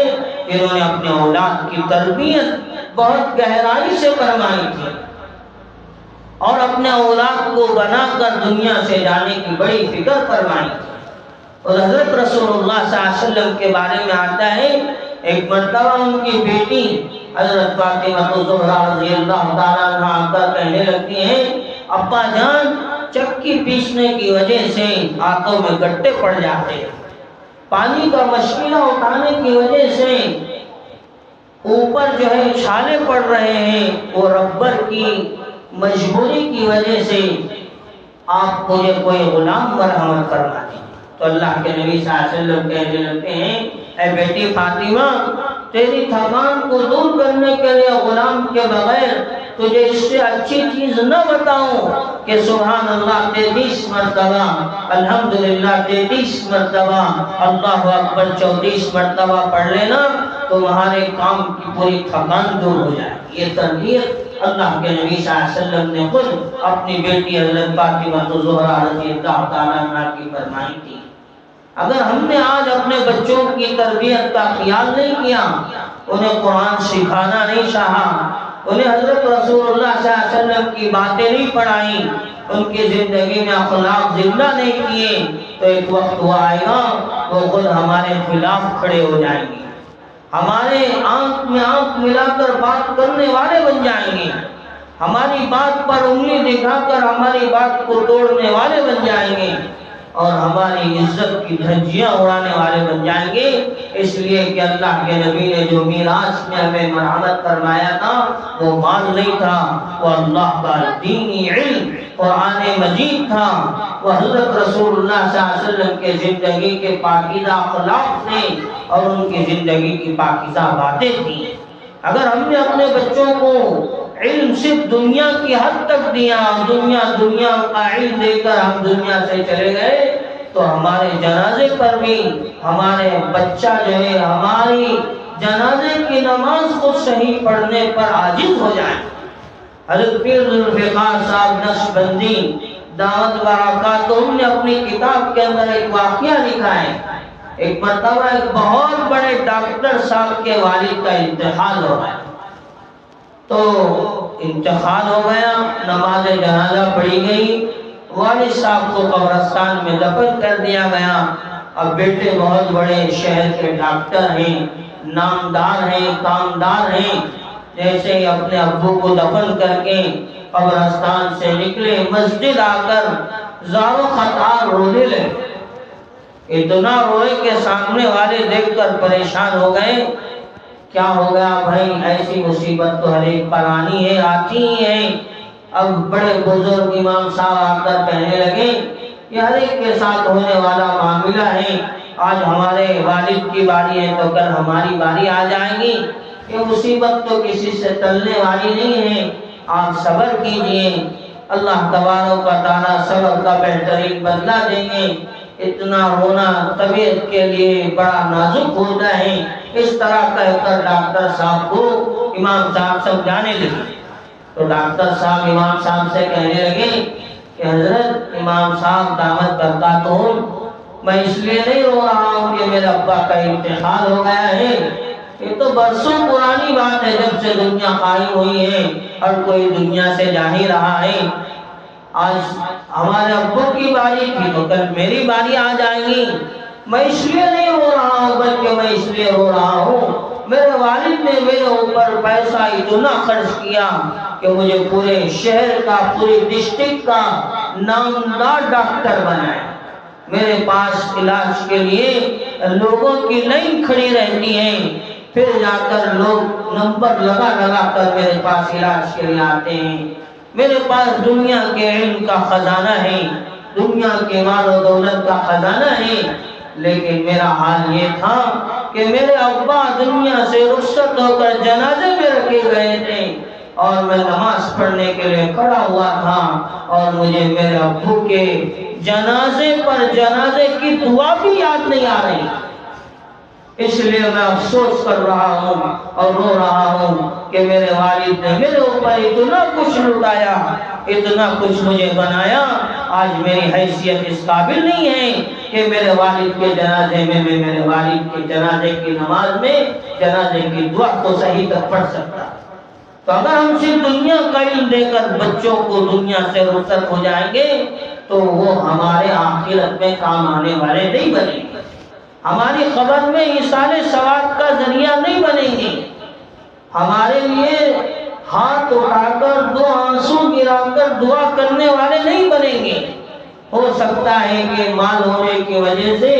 جنہوں نے اپنے اولاد کی تربیت بہت گہرائی سے فرمائی تھی اور اپنے اولاد کو بنا کر دنیا سے جانے کی بڑی فکر فرمائی تھی۔ اور حضرت رسول اللہ صلی اللہ علیہ وسلم کے بارے میں آتا ہے، ایک مرتبہ ان کی بیٹی حضرت فاطمہ الزہرا رضی اللہ تعالیٰ عنہا آ کر کہنے لگتی ہیں، ابا جان چکی پیسنے کی وجہ سے ہاتھوں میں گٹے پڑ جاتے ہیں، پانی کا مشکلہ اٹھانے کی وجہ سے اوپر جو ہے چھالے پڑ رہے ہیں، وہ ربر کی مجبوری کی وجہ سے آپ مجھے کوئی غلام مرحمت فرما دیں۔ تو اللہ کے نبی صلی اللہ علیہ وسلم کہنے لگتے ہیں، اے بیٹی فاطمہ تیری تھکان کو دور کرنے کے لیے غلام کے بغیر تجھے اس سے اچھی چیز نہ بتاؤں کہ سبحان اللہ 33 مرتبہ، الحمدللہ 33 مرتبہ، اللہ اکبر 34 مرتبہ پڑھ لینا، تمہارے کام کی پوری تھکان دور ہو جائے۔ یہ تربیت اللہ کے نبی صلی اللہ علیہ وسلم نے خود اپنی بیٹی حضرت فاطمہ الزہرا رضی اللہ تعالیٰ عنہا کی فرمائی تھی۔ اگر ہم نے آج اپنے بچوں کی تربیت کا خیال نہیں کیا، انہیں قرآن سکھانا نہیں چاہا، انہیں حضرت رسول اللہ صلی اللہ علیہ وسلم کی باتیں نہیں پڑھائیں، ان کی زندگی میں اخلاق زندہ نہیں کیے، تو ایک وقت وہ آئے گا وہ خود ہمارے خلاف کھڑے ہو جائیں گے، ہمارے آنکھ میں آنکھ ملا کر بات کرنے والے بن جائیں گے۔ ہماری بات پر انگلی دکھا کر ہماری بات کو توڑنے والے بن جائیں گے اور ہماری عزت کی دھجیاں اڑانے والے بن جائیں گے۔ اس لیے کہ اللہ کے نبی نے جو میراث میں ہمیں مرحمت فرمایا تھا وہ مال نہیں تھا، وہ اللہ کا دینی علم قرآن مجید تھا، وہ حضرت رسول اللہ صلی اللہ علیہ وسلم کے زندگی کے پاکیزہ اخلاق تھے اور ان کی زندگی کی پاکیزہ باتیں تھیں۔ اگر ہم نے اپنے بچوں کو علم صرف دنیا کی حد تک دیا، دنیا کا علم دے کر ہم دنیا سے چلے گئے تو ہمارے جنازے پر بھی ہمارے بچہ جو ہے ہماری جنازے کی نماز کو صحیح پڑھنے پر عاجز ہو جائے۔ حضرت پیر ذوالفقار صاحب نقشبندی دعوت برکاتہم نے اپنی کتاب کے اندر ایک واقعہ لکھا ہے۔ ایک مرتبہ ایک بہت بڑے ڈاکٹر صاحب کے والد کا انتقال ہو گیا، تو انتقال ہو گیا، نماز جنازہ پڑھی گئی، والد صاحب کو قبرستان میں دفن کر دیا گیا۔ اب بیٹے بہت بڑے شہر کے ڈاکٹر ہیں، نامدار ہیں، کامدار ہیں، جیسے ہی اپنے ابو کو دفن کر کے قبرستان سے نکلے، مسجد آ کر زارو خطار رونے لگے۔ اتنا روئے کہ سامنے والے دیکھ کر پریشان ہو گئے، کیا ہو گیا بھائی؟ ایسی مصیبت تو ہر ایک پر آنی ہے، آتی ہی ہے۔ اب بڑے بزرگ امام صاحب آ کر کہنے لگے کہ ہر ایک کے ساتھ ہونے والا معاملہ ہے، آج ہمارے والد کی باری ہے تو کل ہماری باری آ جائے گی، یہ مصیبت تو کسی سے ٹلنے والی نہیں ہے، آپ صبر کیجئے، اللہ تبارک و تعالیٰ صبر کا بہترین بدلہ دیں گے۔ اتنا رونا طبیعت کے لیے بڑا نازک ہوتا ہے۔ اس طرح کہہ کر ڈاکٹر صاحب کو امام صاحب سمجھانے لگے، تو ڈاکٹر صاحب امام صاحب سے کہنے لگے کہ حضرت امام صاحب دعوت برکاتہم، میں اس لیے نہیں رو رہا ہوں کہ میرے ابا کا انتقال ہو گیا ہے، یہ تو برسوں پرانی بات ہے، جب سے دنیا قائم ہوئی ہے اور کوئی دنیا سے جا ہی رہا ہے۔ آج ہمارے ابو کی باری تھی تو کل میری باری آ جائے گی، میں اس لیے نہیں رو رہا ہوں بلکہ میں اس لیے رو رہا ہوں میرے والد نے میرے اوپر پیسہ اتنا خرچ کیا کہ مجھے پورے شہر کا، پوری ڈسٹرکٹ کا نامدار ڈاکٹر بنایا۔ میرے پاس علاج کے لیے لوگوں کی لائن کھڑی رہتی ہے، پھر جا کر لوگ نمبر لگا کر میرے پاس علاج کے لیے آتے ہیں۔ میرے پاس دنیا کے علم کا خزانہ ہے، دنیا کے مال و دولت کا خزانہ ہے، لیکن میرا حال یہ تھا کہ میرے ابا دنیا سے رخصت ہو کر جنازے میں رکھے گئے تھے اور میں نماز پڑھنے کے لیے کھڑا ہوا تھا اور مجھے میرے ابو کے جنازے پر جنازے کی دعا بھی یاد نہیں آ رہی، اس لیے میں افسوس کر رہا ہوں اور رو رہا ہوں کہ میرے والد نے میرے اوپر اتنا کچھ لٹایا، اتنا کچھ مجھے بنایا، آج میری حیثیت اس قابل نہیں ہے کہ میرے والد کے جنازے میں میں میرے والد کے جنازے کی نماز میں جنازے کی دعا کو صحیح تک پڑھ سکتا۔ تو اگر ہم صرف دنیا کا علم دے کر بچوں کو دنیا سے رخصت ہو جائیں گے تو وہ ہمارے آخرت میں کام آنے والے نہیں بنیں گے، ہماری قبر میں ایصال ثواب کا ذریعہ نہیں بنیں گے، ہمارے لیے ہاتھ اٹھا کر دو آنسو گرا کر دعا کرنے والے نہیں بنیں گے۔ ہو سکتا ہے کہ مال ہونے کی وجہ سے،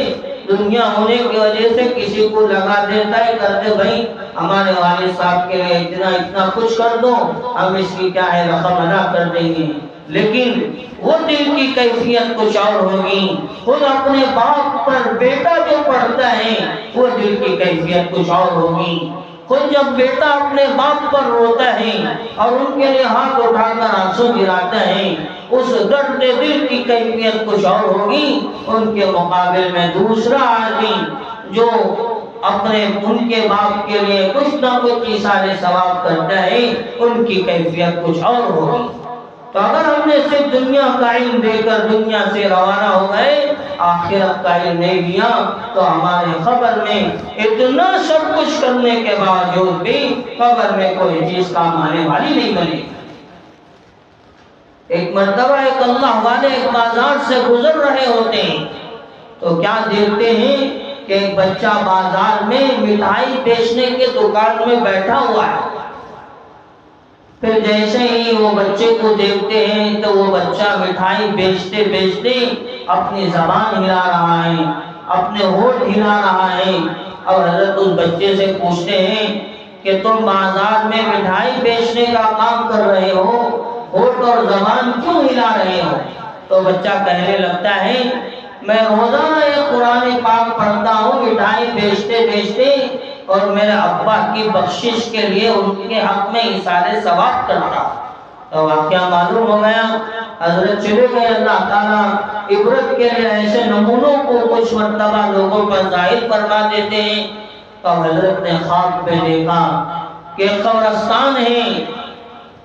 دنیا ہونے کی وجہ سے کسی کو لگا دیتا ہے کرتے بھائی ہمارے والد صاحب کے لیے اتنا کچھ کر دو، ہم اس کی کیا ہے رقم ادا کر دیں گے، لیکن وہ دل کی کیفیت کچھ اور ہوگی۔ خود اپنے باپ پر بیٹا جو پڑھتا ہے وہ دل کی کیفیت کچھ اور ہوگی۔ خود جب بیٹا اپنے باپ پر روتا ہے اور ان کے لیے ہاتھ اٹھا کر آنسو گراتا ہے، اس درد دل کی کیفیت کچھ اور ہوگی۔ ان کے مقابل میں دوسرا آدمی جو اپنے ان کے باپ کے لیے کچھ نہ کچھ ایصال ثواب کرتا ہے، ان کی کیفیت کچھ اور ہوگی۔ تو اگر ہم نے صرف دنیا کا علم دے کر دنیا سے روانہ ہو گئے، آخرت کا علم نہیں دیا تو ہمارے قبر میں اتنا سب کچھ کرنے کے باوجود بھی قبر میں کوئی چیز کام آنے والی نہیں بنی۔ ایک مرتبہ ایک اللہ والے ایک بازار سے گزر رہے ہوتے ہیں تو کیا دیکھتے ہیں کہ ایک بچہ بازار میں مٹھائی بیچنے کے دکان میں بیٹھا ہوا ہے۔ پھر جیسے ہی وہ بچے کو دیکھتے ہیں تو وہ بچہ مٹھائی بیچتے بیچتے اپنی زبان ہلا رہا ہے، اپنے ہونٹ ہلا رہا ہے۔ اور حضرت اس بچے سے پوچھتے ہیں کہ تم بازار میں مٹھائی بیچنے کا کام کر رہے ہو، ہونٹ اور زبان کیوں ہلا رہے ہو؟ تو بچہ کہنے لگتا ہے میں روزانہ ایک قرآن پاک پڑھتا ہوں مٹھائی بیچتے بیچتے، اور میرے ابا کی بخشش کے لیے ان کے حق میں ایثار ثواب کرتا ہوں۔ تو واقعہ معلوم ہو گیا۔ حضرت چلے گئے، اللہ تعالیٰ عبرت کے لیے ایسے نمونوں کو کچھ مرتبہ لوگوں پر ظاہر فرما دیتے ہیں۔ تو حضرت نے خواب میں دیکھا کہ قبرستان ہے،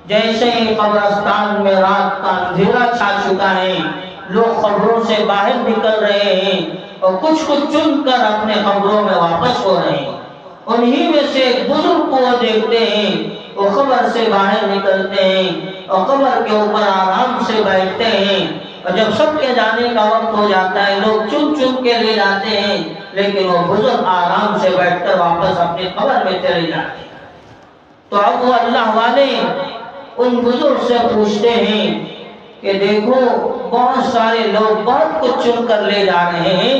جیسے ہی قبرستان میں رات کا اندھیرا چھا چکا ہے، لوگ قبروں سے باہر نکل رہے ہیں اور کچھ چن کر اپنے قبروں میں واپس ہو رہے ہیں۔ انہی میں سے ایک بزرگ کو وہ دیکھتے ہیں، وہ قبر سے باہر نکلتے ہیں اور قبر کے اوپر آرام سے بیٹھتے ہیں، اور جب سب کے جانے کا وقت ہو جاتا ہے لوگ چن چن کے لے جاتے ہیں، لیکن وہ بزرگ آرام سے بیٹھ کر واپس اپنی قبر میں چلے جاتے ہیں۔ تو اب وہ اللہ والے ان بزرگ سے پوچھتے ہیں کہ دیکھو بہت سارے لوگ بہت کچھ چن کر لے جا رہے ہیں،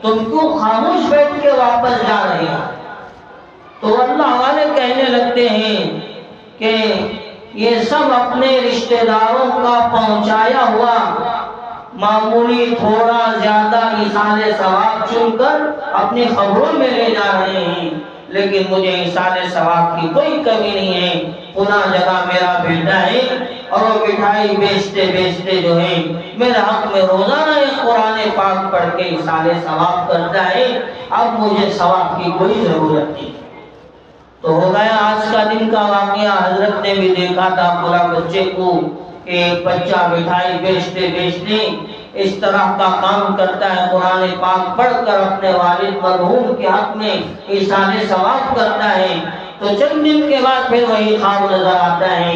تم کیوں خاموش بیٹھ کے واپس جا رہے ہو؟ تو اللہ والے کہنے لگتے ہیں کہ یہ سب اپنے رشتہ داروں کا پہنچایا ہوا معمولی تھوڑا زیادہ ایثار ثواب چن کر اپنی خبروں میں لے جا رہے ہیں، لیکن مجھے ایثار ثواب کی کوئی کمی نہیں ہے۔ پناہ جگہ میرا بیٹا ہے اور وہ مٹھائی بیچتے بیچتے جو ہے میرے حق میں روزانہ ایک قرآن پاک پڑھ کے ایثار ثواب کرتا ہے، اب مجھے ثواب کی کوئی ضرورت نہیں۔ تو ہو گیا آج کا دن کا واقعہ۔ حضرت نے بھی دیکھا تھا پورا بچے کو کہ ایک بچہ مٹھائی بیچتے بیچتے اس طرح کا کام کرتا ہے، قرآن پاک پڑھ کر اپنے والد مرحوم کے حق میں ایثار ثواب کرتا ہے۔ تو چند دن کے بعد پھر وہی خواب نظر آتا ہے،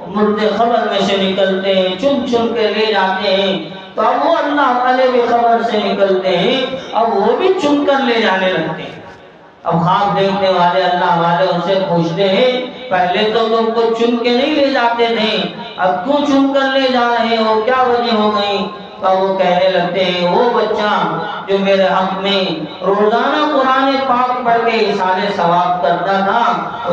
مردے خبر میں سے نکلتے ہیں، چن چن کے لے جاتے ہیں۔ تو اب وہ اللہ والے بھی خبر سے نکلتے ہیں، اب وہ بھی چن کر لے جانے لگتے ہیں۔ اب خواب دیکھنے والے اللہ والے ان سے پوچھتے ہیں پہلے تو تم کو چن کے نہیں لے جاتے تھے، اب کیوں چن کر لے جا رہے ہو، کیا وجہ ہو گئی؟ تو وہ کہنے لگتے ہیں وہ بچہ جو میرے حق میں روزانہ قرآن پاک پڑھ کے ایثار ثواب کرتا تھا،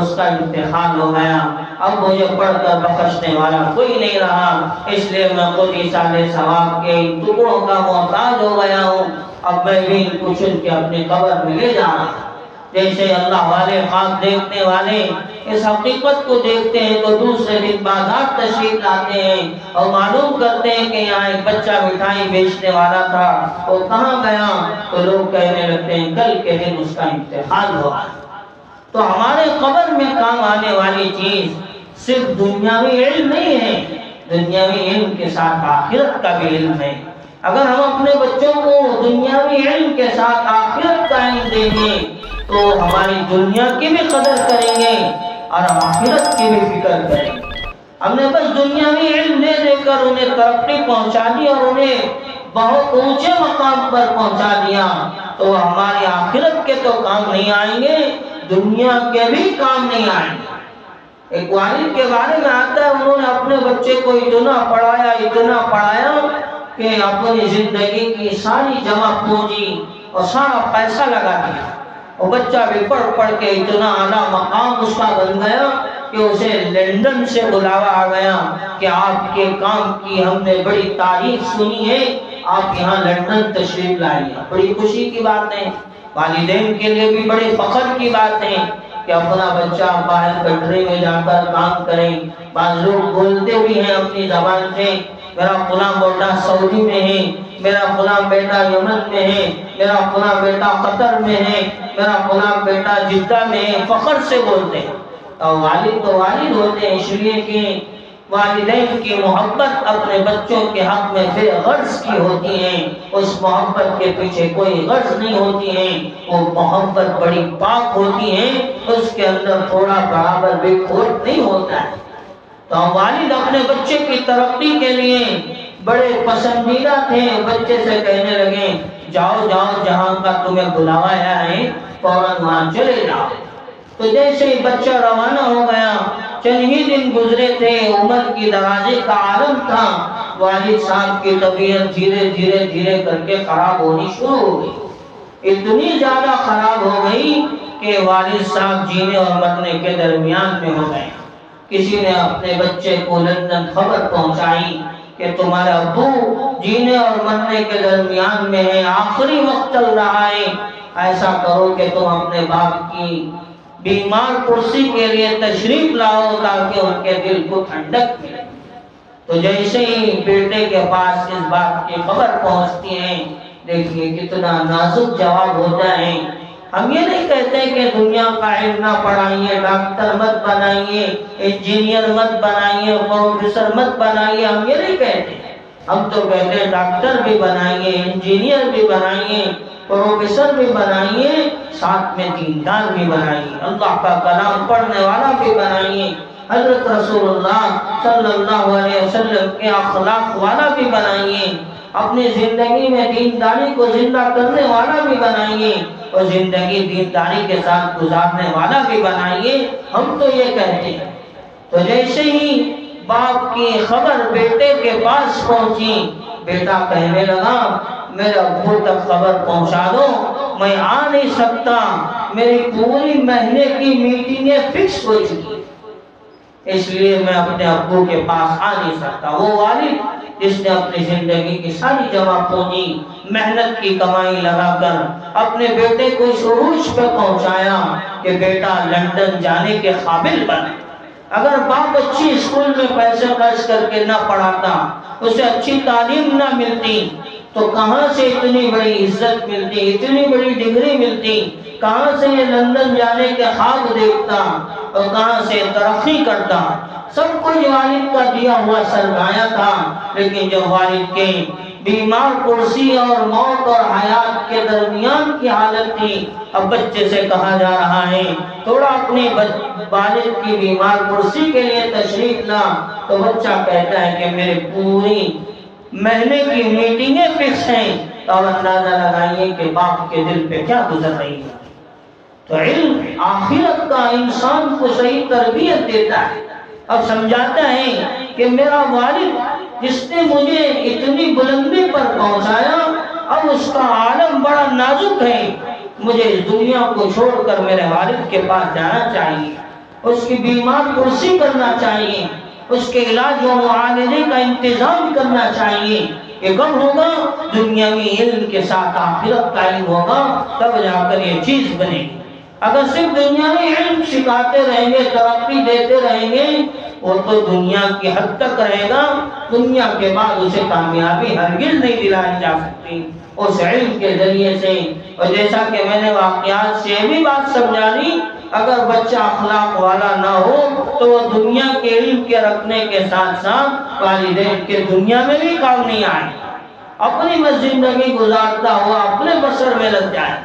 اس کا انتقال ہو گیا، اب مجھے پڑھ کر بخشنے والا کوئی نہیں رہا، اس لیے میں خود ایثار ثواب کے ٹکڑوں کا محتاج ہو گیا ہوں، اب میں بھی ان کو چن کے اپنی قبر میں لے جا رہا ہوں۔ جیسے اللہ والے خواب دیکھنے والے اس حقیقت کو دیکھتے ہیں تو دوسرے دن بازار تشریف لاتے ہیں اور معلوم کرتے ہیں کہ یہاں ایک بچہ مٹھائی بیچنے والا تھا، وہ کہاں گیا؟ تو لوگ کہنے لگتے ہیں کل کے دن اس کا انتقال ہوا۔ تو ہمارے قبر میں کام آنے والی چیز صرف دنیاوی علم نہیں ہے، دنیاوی علم کے ساتھ آخرت کا بھی علم ہے۔ اگر ہم اپنے بچوں کو دنیاوی علم کے ساتھ آخرت کا علم دیں گے تو ہماری دنیا کی بھی قدر کریں گے اور آخرت کی بھی فکر کریں گے۔ ہم نے بس دنیاوی علم دے دے کر انہیں ترقی پہنچا دی اور انہیں بہت اونچے مقام پر پہنچا دیا تو ہماری آخرت کے تو کام نہیں آئیں گے، دنیا کے بھی کام نہیں آئیں گے۔ ایک والد کے بارے میں آتا ہے انہوں نے اپنے بچے کو اتنا پڑھایا کہ اپنی زندگی کی ساری جمع پونجی اور سارا پیسہ لگا دیا، اور بچہ بھی پڑھ پڑھ کے اتنا اعلیٰ مقام اس کا بن گیا کہ اسے لندن سے بلاوا آ گیا کہ آپ کے کام کی ہم نے بڑی تعریف سنی ہے، آپ یہاں لندن تشریف لائیے۔ بڑی خوشی کی بات ہے، والدین کے لیے بھی بڑے فخر کی بات ہے کہ اپنا بچہ باہر کنٹری میں جا کر کام کریں۔ بعض لوگ بولتے بھی ہیں اپنی زبان سے میرا فلاں بیٹا سعودی میں ہے، میرا فلاں بیٹا یمن میں ہے، میرا فلاں بیٹا قطر میں ہے، میرا فلاں بیٹا جدہ میں ہے، فخر سے بولتے ہیں۔ اور والد تو والد ہوتے ہیں، اس لیے کہ والدین کی محبت اپنے بچوں کے حق میں بے غرض کی ہوتی ہے، اس محبت کے پیچھے کوئی غرض نہیں ہوتی ہے، وہ محبت بڑی پاک ہوتی ہے، اس کے اندر تھوڑا برابر بھی کھوٹ نہیں ہوتا ہے۔ تو والد اپنے بچے کی ترقی کے لیے بڑے پسندیدہ تھے، بچے سے کہنے لگے جاؤ جاؤ جہاں کا تمہیں بلایا ہے فوراً وہاں چلے جاؤ۔ تو جیسے ہی بچہ روانہ ہو گیا چند ہی دن گزرے تھے، عمر کی درازے کا عالم تھا، والد صاحب کی طبیعت دھیرے دھیرے کر کے خراب ہونی شروع ہو گئی، اتنی زیادہ خراب ہو گئی کہ والد صاحب جینے اور مرنے کے درمیان میں ہو گئے۔ کسی نے اپنے بچے کو لندن خبر پہنچائی کہ تمہارا ابو جینے اور مرنے کے درمیان میں ہے، آخری وقت چل رہا ہے، ایسا کرو کہ تم اپنے باپ کی بیمار کرسی کے لیے تشریف لاؤ تاکہ ان کے دل کو ٹھنڈک ملے۔ تو جیسے ہی بیٹے کے پاس اس بات کی خبر پہنچتی ہے، دیکھیے کتنا نازک جواب ہوتا ہے۔ ہم یہ نہیں کہتے کہ دنیا کا علم نہ پڑھائیے، ڈاکٹر مت بنائیے، انجینئر مت بنائیے، پروفیسر مت بنائیے، ہم یہ نہیں کہتے۔ ہم تو کہتے ہیں ڈاکٹر بھی بنائیے، انجینئر بھی بنائیے، پروفیسر بھی بنائیے، ساتھ میں دیندار بھی بنائیے، اللہ کا کلام پڑھنے والا بھی بنائیے، حضرت رسول اللہ صلی اللہ علیہ وسلم کے اخلاق والا بھی بنائیے، اپنی زندگی میں دینداری کو زندہ کرنے والا بھی بنائیے اور زندگی دینداری کے ساتھ گزارنے والا بھی بنائیے۔ ہم تو یہ کہتے ہیں۔ تو جیسے ہی باپ کی خبر بیٹے کے پاس پہنچی، بیٹا کہنے لگا میرے ابو تک خبر پہنچا دو، میں آ نہیں سکتا، میری پوری مہینے کی میٹنگیں فکس ہو چکی، اس لیے میں اپنے ابو کے پاس آ نہیں سکتا۔ وہ والد جس نے اپنی زندگی کی ساری جمع پونجی محنت کی کمائی لگا کر اپنے بیٹے کو اس عروج پہ پہنچایا کہ بیٹا لندن جانے کے قابل بنے۔ اگر باپ اچھی اسکول میں پیسے خرچ کر کے نہ پڑھاتا، اسے اچھی تعلیم نہ ملتی، تو کہاں سے اتنی بڑی عزت ملتی، اتنی بڑی ڈگری ملتی، کہاں سے یہ لندن جانے کے خواب دیکھتا اور کہاں سے ترقی کرتا۔ سب کچھ والد کا دیا ہوا سرمایہ تھا، لیکن جب والد کے بیمار کرسی اور موت اور حیات کے درمیان کی حالت تھی، اب بچے سے کہا جا رہا ہے تھوڑا اپنی والد کی بیمار کرسی کے لیے تشریف لا، تو بچہ کہتا ہے کہ میرے پوری مہینے کی میٹنگیں فکس ہیں۔ تو اندازہ لگائیے کہ باپ کے دل پہ کیا گزر رہی ہے۔ تو علم آخرت کا انسان کو صحیح تربیت دیتا ہے۔ اب سمجھاتا ہے کہ میرا والد جس نے مجھے اتنی بلندی پر پہنچایا، اب اس کا عالم بڑا نازک ہے، مجھے اس دنیا کو چھوڑ کر میرے والد کے پاس جانا چاہیے، اس کی بیمار کرسی کرنا چاہیے، اس کے علاج و معالجے کا انتظام کرنا چاہیے۔ یہ کب ہوگا؟ دنیاوی علم کے ساتھ آخرت کا علم ہوگا، تب جا کر یہ چیز بنے گی۔ اگر صرف دنیاوی علم سکھاتے رہیں گے، ترقی دیتے رہیں گے، وہ تو دنیا کی حد تک رہے گا، دنیا کے بعد اسے کامیابی ہرگز نہیں دلائی جا سکتی اس علم کے ذریعے سے۔ اور جیسا کہ میں نے واقعات سے بھی بات سمجھا دی، اگر بچہ اخلاق والا نہ ہو تو وہ دنیا کے علم کے رکھنے کے ساتھ ساتھ والدین کے دنیا میں بھی کام نہیں آئے، اپنی میں زندگی گزارتا ہوا اپنے بسر میں لگ جائے،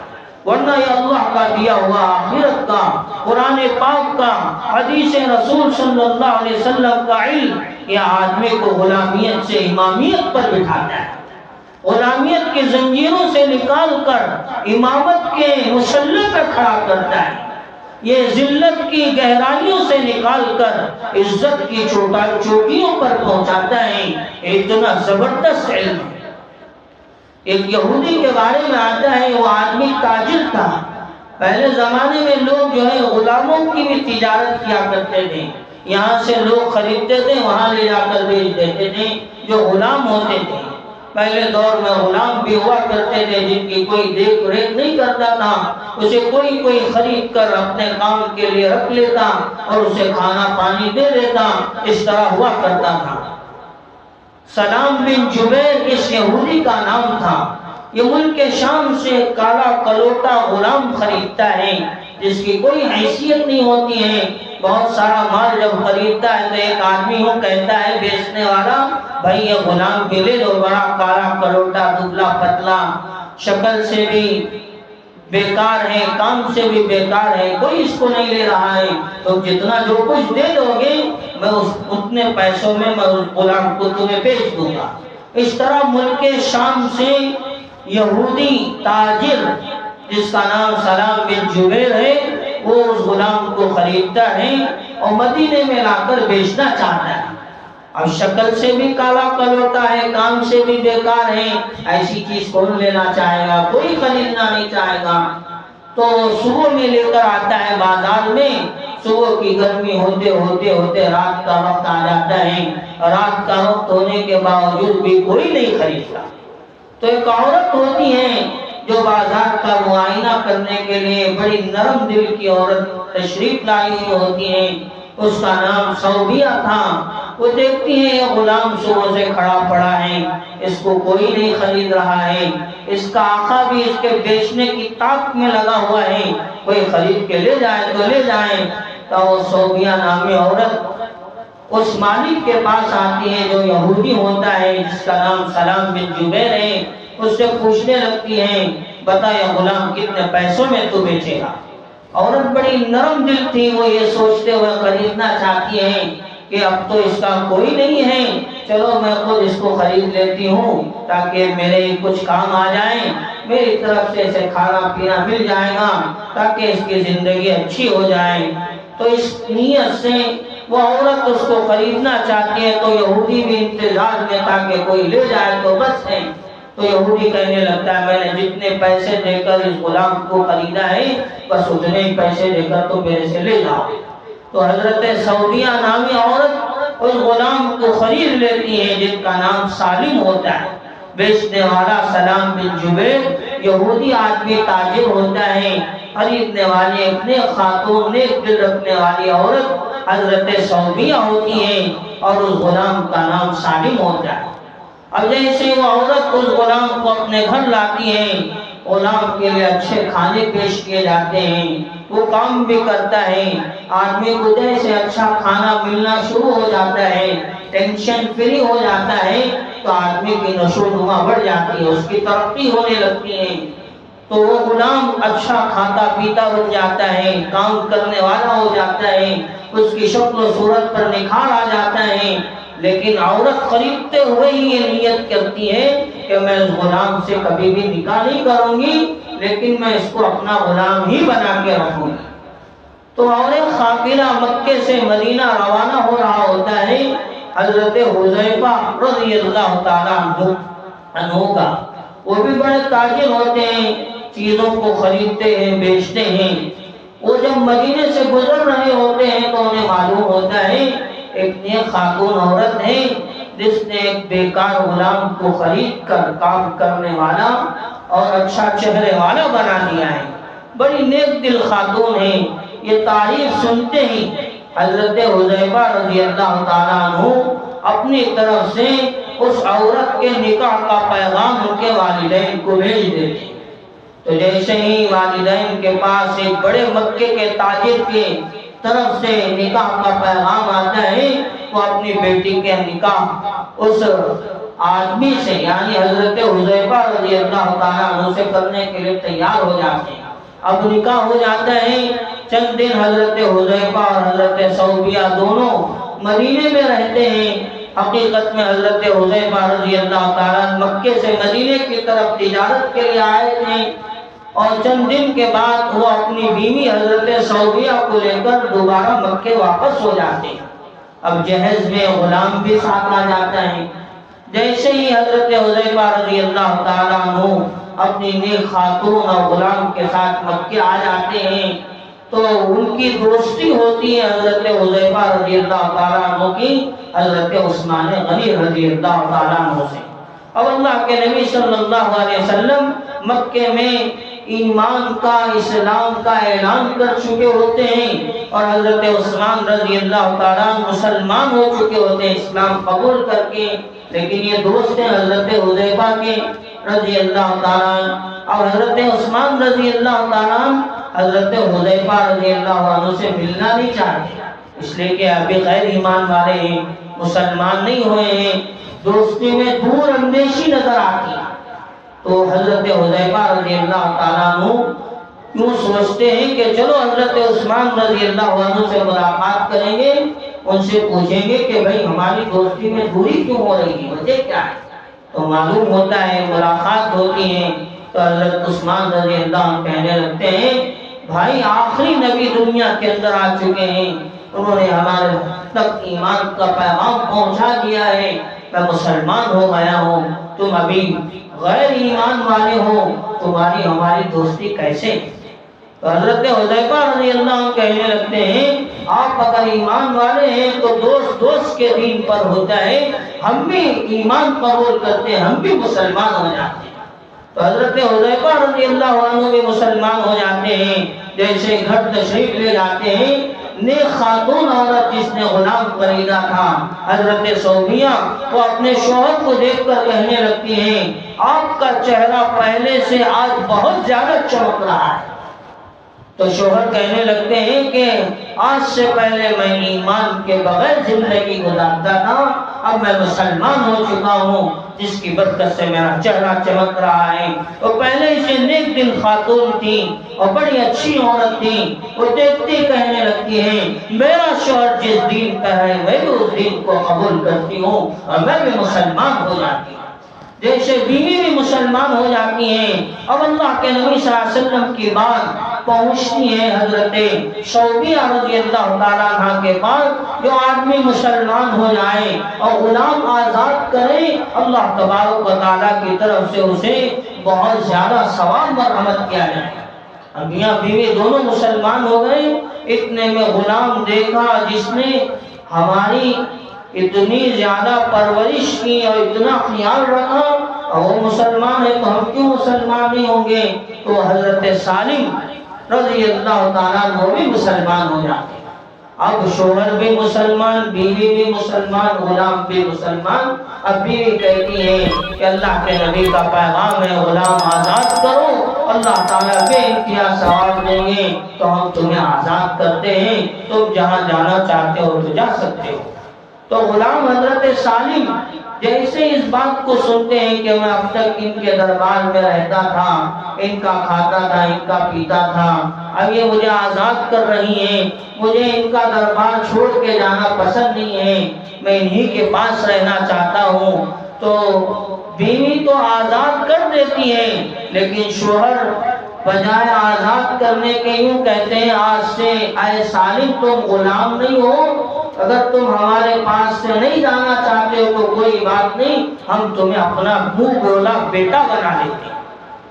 ورنہ یہ اللہ کا دیا ہوا آخرت کا، قرآن پاک کا، حدیث رسول صلی اللہ علیہ وسلم کا علم، یہ آدمی کو غلامیت سے امامیت پر بٹھاتا ہے، غلامیت کی زنجیروں سے نکال کر امامت کے مسلح پہ کھڑا کرتا ہے، یہ ذلت کی گہرائیوں سے نکال کر عزت کی چوٹیوں پر پہنچاتا ہے۔ اتنا زبردست علم ہے۔ ایک یہودی کے بارے میں آتا ہے، وہ آدمی تاجر تھا۔ پہلے زمانے میں لوگ جو ہے غلاموں کی بھی تجارت کیا کرتے تھے، یہاں سے لوگ خریدتے تھے، وہاں لے جا کر بیچ دیتے تھے، جو غلام ہوتے تھے۔ پہلے دور میں غلام بھی ہوا کرتے تھے جن کی کوئی دیکھ ریکھ نہیں کرتا تھا، اسے کوئی خرید کر اپنے کام کے لیے رکھ لیتا اور اسے کھانا پانی دے دیتا، اس طرح ہوا کرتا تھا۔ سلام بن جبیر اس یہودی کا نام تھا۔ یہ ملک شام سے کالا کلوٹا غلام خریدتا ہے جس کی کوئی حیثیت نہیں ہوتی ہے، بہت سارا مال جب خریدتا ہے تو ایک آدمی وہ کہتا ہے بیچنے والا، بھائی یہ غلام بھی لے لو، بڑا کالا کلوٹا دبلا پتلا، شکل سے بھی بیکار ہے، کام سے بھی بیکار ہے، کوئی اس کو نہیں لے رہا ہے، تو جتنا جو کچھ دے دو گے میں اتنے پیسوں میں اس غلام کو تمہیں بیچ دوں گا۔ اس طرح ملک شام سے یہودی تاجر جس کا نام سلام بن جبیر ہے، وہ اس غلام کو خریدتا ہے اور مدینے میں لا کر بیچنا چاہتا ہے۔ اب شکل سے بھی کالا کل ہوتا ہے، کام سے بھی بیکار ہے، ایسی چیز کون لینا چاہے گا، کوئی خریدنا نہیں چاہے گا۔ تو صبح میں لے کر آتا ہے بازار میں، صبح کی گرمی ہوتے ہوتے رات کا وقت آ جاتا ہے، رات کا وقت ہونے کے باوجود بھی کوئی نہیں خریدتا۔ تو ایک عورت ہوتی ہے جو بازار کا معائنہ کرنے کے لیے بڑی نرم دل کی عورت تشریف لائی ہوئی ہوتی ہے، اس کا نام صوبیہ تھا۔ وہ دیکھتی ہے یہ غلام صبح سے کھڑا پڑا ہے، اس کو کوئی نہیں خرید رہا ہے، اس کا آقا بھی اس کے بیچنے کی طاق میں لگا ہوا ہے، کوئی خرید کے لے جائے تو لے جائے۔ تو وہ صوبیہ نامی عورت اس مالک کے پاس آتی ہے جو یہودی ہوتا ہے، جس کا نام سلام بن جبیر ہے، اس سے پوچھنے لگتی ہے بتا یہ غلام کتنے پیسوں میں تو بیچے گا۔ عورت بڑی نرم دل تھی، وہ یہ سوچتے ہوئے خریدنا چاہتی ہے کہ اب تو اس کا کوئی نہیں ہے، چلو میں خود اس کو خرید لیتی ہوں تاکہ میرے کچھ کام آ جائیں، میری طرف سے اسے کھانا پینا مل جائے گا تاکہ اس کی زندگی اچھی ہو جائے۔ تو اس نیت سے وہ عورت اس کو خریدنا چاہتی ہے، تو یہودی بھی انتظار میں تاکہ کوئی لے جائے تو بس ہے۔ تو یہودی کہنے لگتا ہے میں نے جتنے پیسے دے کر اس غلام کو خریدا ہے بس اتنے ہی پیسے دے کر تو میرے سے لے جاؤ۔ تو حضرت صوبیہ نامی عورت اس غلام کو خرید لیتی ہے جن کا نام سالم ہوتا ہے۔ بیچنے والا سلام بن جبیر یہودی آدمی تاجر ہوتا ہے، خریدنے والی اپنے خاتون نیک دل رکھنے والی عورت حضرت صوبیہ ہوتی ہے اور اس غلام کا نام سالم ہوتا ہے۔ اب جیسے وہ عورت اس غلام کو اپنے گھر لاتی ہے، غلام کے لیے اچھے کھانے پیش کیے جاتے ہیں، وہ کام بھی کرتا ہے، آدمی کو جیسے اچھا کھانا ملنا شروع ہو جاتا ہے، ٹینشن فری ہو جاتا ہے، تو آدمی کی نشو و نما بڑھ جاتی ہے، اس کی ترقی ہونے لگتی ہے۔ تو وہ غلام اچھا کھاتا پیتا بن جاتا ہے، کام کرنے والا ہو جاتا ہے، اس کی شکل و صورت پر نکھار آ جاتا ہے۔ لیکن عورت خریدتے ہوئے ہی یہ نیت کرتی ہے کہ میں اس غلام سے کبھی بھی نکاح نہیں کروں گی، لیکن میں اس کو اپنا غلام ہی بنا کے رکھوں گی۔ تو عورت قافلہ مکے سے مدینہ روانہ ہو رہا ہوتا ہے، حضرت حذیفہ رضی اللہ تعالیٰ عنہ کا، وہ بھی بڑے تاجر ہوتے ہیں، چیزوں کو خریدتے ہیں بیچتے ہیں۔ وہ جب مدینے سے گزر رہے ہوتے ہیں تو انہیں معلوم ہوتا ہے ایک نیک خاتون عورت ہے جس نے ایک بیکار غلام کو خرید کر کام کرنے والا اور اچھا چہرے والا بنا دیا ہے، بڑی نیک دل خاتون ہے۔ یہ تعریف سنتے ہی حضرت حذیفہ رضی اللہ تعالیٰ عنہ اپنی طرف سے اس عورت کے نکاح کا پیغام ان کے والدین کو بھیج دیتے۔ تو جیسے ہی والدین کے پاس ایک بڑے مکے کے تاجر کے طرف سے نکاح کا پیغام آتا ہے، وہ اپنی بیٹی کے نکاح اس آدمی سے یعنی حضرت حذیفہ رضی اللہ تعالیٰ عنہ سے کرنے کے لیے تیار ہو جاتے ہیں۔ اب نکاح ہو جاتا ہے، چند دن حضرت حذیفہ اور حضرت صوبیہ دونوں مدینے میں رہتے ہیں۔ حقیقت میں حضرت حذیفہ رضی اللہ تعالیٰ مکے سے مدینے کی طرف تجارت کے لیے آئے تھے، اور چند دن کے بعد وہ اپنی بیوی حضرت صوبیہ کو لے کر دوبارہ مکے واپس ہو جاتے ہیں۔ اب جہیز میں غلام بھی ساتھ آ جاتا ہے۔ جیسے ہی حضرت حذیفہ رضی اللہ تعالیٰ عنہ اپنی نیک خاتون اور غلام کے ساتھ مکے آ جاتے ہیں تو ان کی دوستی ہوتی ہے حضرت حذیفہ رضی اللہ تعالیٰ عنہ کی حضرت عثمان غنی رضی اللہ تعالیٰ عنہ سے۔ اب اللہ کے نبی صلی اللہ علیہ وسلم مکے میں ایمان کا اسلام کا اعلان کر چکے ہوتے ہیں، اور حضرت عثمان رضی اللہ تعالیٰ مسلمان ہو چکے ہوتے ہیں اسلام قبول کر کے، لیکن یہ دوست ہیں حضرت حذیفہ کے رضی اللہ تعالیٰ، اور حضرت عثمان رضی اللہ تعالیٰ حضرت حذیفہ رضی اللہ عنہ سے ملنا نہیں چاہتے، اس لیے کہ ابھی غیر ایمان والے ہیں، مسلمان نہیں ہوئے ہیں، دوستی میں دور اندیشی نظر آتی ہے۔ تو حضرت حذیفہ رضی اللہ تعالیٰ عنہ کیوں سوچتے ہیں کہ چلو حضرت عثمان رضی اللہ عنہ سے ملاقات کریں گے، ان سے پوچھیں گے کہ بھئی ہماری دوستی میں دوری کیوں ہو رہی ہے، وجہ کیا ہے۔ تو معلوم ہوتا ہے، ملاقات ہوتی ہے تو حضرت عثمان رضی اللہ عنہ کہنے لگتے ہیں بھائی آخری نبی دنیا کے اندر آ چکے ہیں، انہوں نے ہمارے تک ایمان کا پیغام پہنچا دیا ہے، میں مسلمان ہو گیا ہوں، تم ابھی غیر ایمان والے ہو، تمہاری ہماری دوستی کیسے؟ تو حضرت حذیفہ رضی اللہ عنہ کہنے لگتے ہیں آپ اگر ایمان والے ہیں تو دوست کے دین پر ہوتا ہے، ہم بھی ایمان قبول کرتے ہیں، ہم بھی مسلمان ہو جاتے ہیں۔ تو حضرت حذیفہ رضی اللہ عنہ بھی مسلمان ہو جاتے ہیں۔ جیسے گھر تشریف لے جاتے ہیں، نیک خاتون عورت جس نے غلام خریدا تھا حضرت صوفیہ، وہ اپنے شوہر کو دیکھ کر کہنے لگتی ہیں آپ کا چہرہ پہلے سے آج بہت زیادہ چمک رہا ہے۔ تو شوہر کہنے لگتے ہیں کہ آج سے پہلے میں ایمان کے بغیر زندگی گزارتا تھا، اب میں مسلمان ہو چکا ہوں جس کی برکت سے میرا چہرہ چمک رہا ہے۔ وہ پہلے سے نیک دل خاتون تھی اور بڑی اچھی عورت تھی، وہ دیکھتی کہنے لگتی ہے میرا شوہر جس دین کا ہے میں بھی اس دین کو قبول کرتی ہوں اور میں بھی مسلمان ہو جاتی ہوں۔ جیسے بیوی بھی مسلمان ہو جاتی ہیں۔ اب اللہ کے نبی صلی اللہ علیہ وسلم کی بات پہنچتی ہے حضرت صوفیہ رضی اللہ تعالیٰ عنہ کے پاس، جو آدمی مسلمان ہو جائے اور غلام آزاد کرے اللہ تبارک و تعالیٰ کی طرف سے اسے بہت زیادہ ثواب مرحمت کیا جائے۔ اب میاں بیوی دونوں مسلمان ہو گئے، اتنے میں غلام دیکھا جس نے ہماری اتنی زیادہ پرورش کی اور اتنا خیال رکھا، اور وہ مسلمان ہے تو ہم کیوں مسلمان نہیں ہوں گے؟ تو حضرت سالم رضی اللہ تعالیٰ عنہ بھی مسلمان ہو جاتے۔ اب شوہر بھی مسلمان، بیوی بھی مسلمان، غلام بھی مسلمان۔ اب بیوی کہتی ہے کہ اللہ کے نبی کا پیغام ہے غلام آزاد کرو، اللہ تعالیٰ بے انتہا ثواب دیں گے، تو ہم تمہیں آزاد کرتے ہیں، تم جہاں جانا چاہتے ہو تو جا سکتے ہو۔ تو غلام حضرت سالم جیسے اس بات کو سنتے ہیں کہ میں اب تک ان کے دربار میں رہتا تھا، ان کا کھاتا تھا، ان کا پیتا تھا، اب یہ مجھے آزاد کر رہی ہیں، مجھے ان کا دربار چھوڑ کے جانا پسند نہیں ہے، میں انہی کے پاس رہنا چاہتا ہوں۔ تو بیوی تو آزاد کر دیتی ہے، لیکن شوہر بجائے آزاد کرنے کے یوں کہتے ہیں آج سے اے سالم تم غلام نہیں ہو، اگر تم ہمارے پاس سے نہیں جانا چاہتے ہو تو کوئی بات نہیں، ہم تمہیں اپنا منہ بولا بیٹا بنا لیتے ہیں۔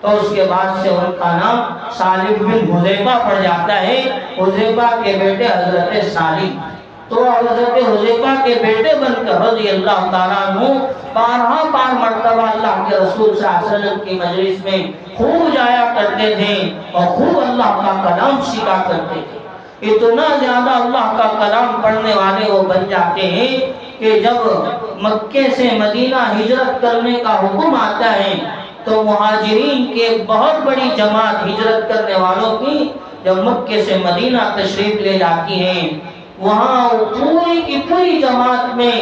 تو اس کے بعد سے ان کا نام سالم بن حذیفہ پڑ جاتا ہے، حذیفہ کے بیٹے حضرت سالم۔ تو حضرت حذیفہ کے بیٹے بن کر رضی اللہ تعالیٰ عنہ 12 مرتبہ اللہ کے رسول صلی اللہ علیہ وسلم کی مجلس میں خوب جایا کرتے تھے اور خوب اللہ کا کلام سیکھا کرتے تھے۔ اتنا زیادہ اللہ کا کلام پڑھنے والے وہ بن جاتے ہیں کہ جب مکے سے مدینہ ہجرت کرنے کا حکم آتا ہے تو مہاجرین کی ایک بہت بڑی جماعت ہجرت کرنے والوں کی جب مکے سے مدینہ تشریف لے جاتی ہیں، وہاں پوری کی پوری جماعت میں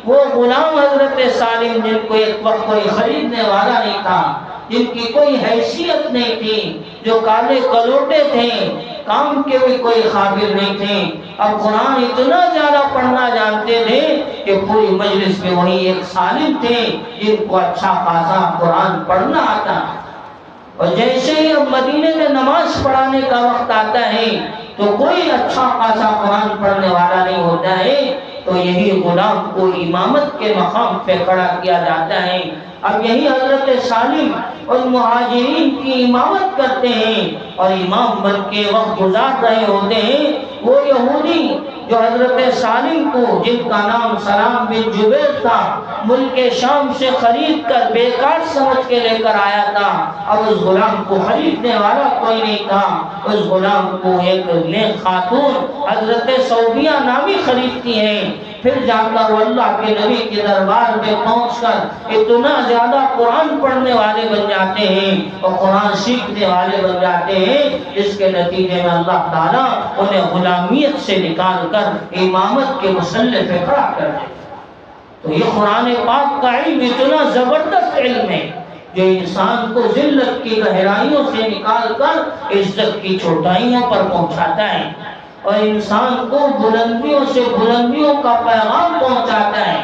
وہ غلام حضرت سالم جن کو ایک وقت کوئی خریدنے والا نہیں تھا، جن کی کوئی حیثیت نہیں تھی، جو کالے کلوٹے تھے، کام کے بھی کوئی قابل نہیں تھے، اب قرآن اتنا زیادہ پڑھنا جانتے تھے کہ پوری مجلس میں وہی ایک سالم تھے جن کو اچھا خاصا قرآن پڑھنا آتا۔ اور جیسے ہی اب مدینے میں نماز پڑھانے کا وقت آتا ہے تو کوئی اچھا خاصا قرآن پڑھنے والا نہیں ہوتا ہے، تو یہی غلام کو امامت کے مقام پہ کھڑا کیا جاتا ہے۔ اب یہی حضرت سالم اور مہاجرین کی امامت کرتے ہیں اور امام بن کے وقت گزار رہے ہوتے ہیں۔ وہ یہودی جو حضرت سالم کو جن کا نام سلام بن جبیر تھا ملک شام سے خرید کر بیکار سمجھ کے لے کر آیا تھا، اب اس غلام کو خریدنے والا کوئی نہیں تھا، اس غلام کو ایک نیک خاتون حضرت صوفیہ نامی خریدتی ہیں۔ پھر جا کر وہ اللہ کے نبی کے دربار میں پہنچ کر اتنا زیادہ قرآن پڑھنے والے بن جاتے ہیں اور قرآن سیکھنے والے بن جاتے ہیں، جس کے نتیجے میں اللہ تعالیٰ انہیں غلامیت سے نکال کر امامت کے مسلح پہ کھڑا کر دے۔ تو یہ قرآن پاک کا علم اتنا زبردست علم ہے جو انسان کو ذلت کی گہرائیوں سے نکال کر عزت کی چوٹائیوں پر پہنچاتا ہے اور انسان کو بلندیوں سے بلندیوں کا پیغام پہنچاتا ہے۔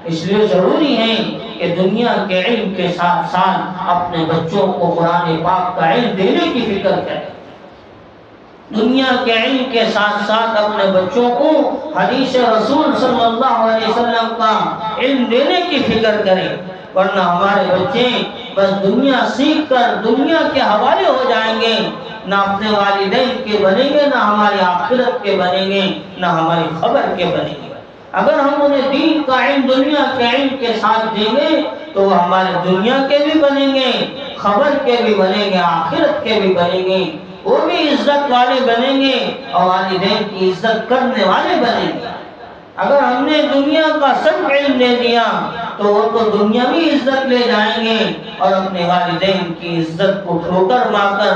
اس لیے ضروری ہے کہ دنیا کے علم کے ساتھ ساتھ اپنے بچوں کو قرآن پاک کا علم دینے کی فکر کریں۔ دنیا کے علم کے ساتھ ساتھ اپنے بچوں کو حدیث رسول صلی اللہ علیہ وسلم کا علم دینے کی فکر کریں، ورنہ ہمارے بچے بس دنیا سیکھ کر دنیا کے حوالے ہو جائیں گے، نہ اپنے والدین کے بنیں گے، نہ ہماری آخرت کے بنیں گے، نہ ہماری خبر کے بنیں گے۔ اگر ہم انہیں دین کا علم دنیا کے علم کے ساتھ دیں گے تو وہ ہمارے دنیا کے بھی بنیں گے، خبر کے بھی بنیں گے، آخرت کے بھی بنیں گے، وہ بھی عزت والے بنیں گے اور والدین کی عزت کرنے والے بنیں گے۔ اگر ہم نے دنیا کا سب علم دے دیا تو وہ تو دنیاوی عزت لے جائیں گے اور اپنے والدین کی عزت کو ٹھوکر مار کر،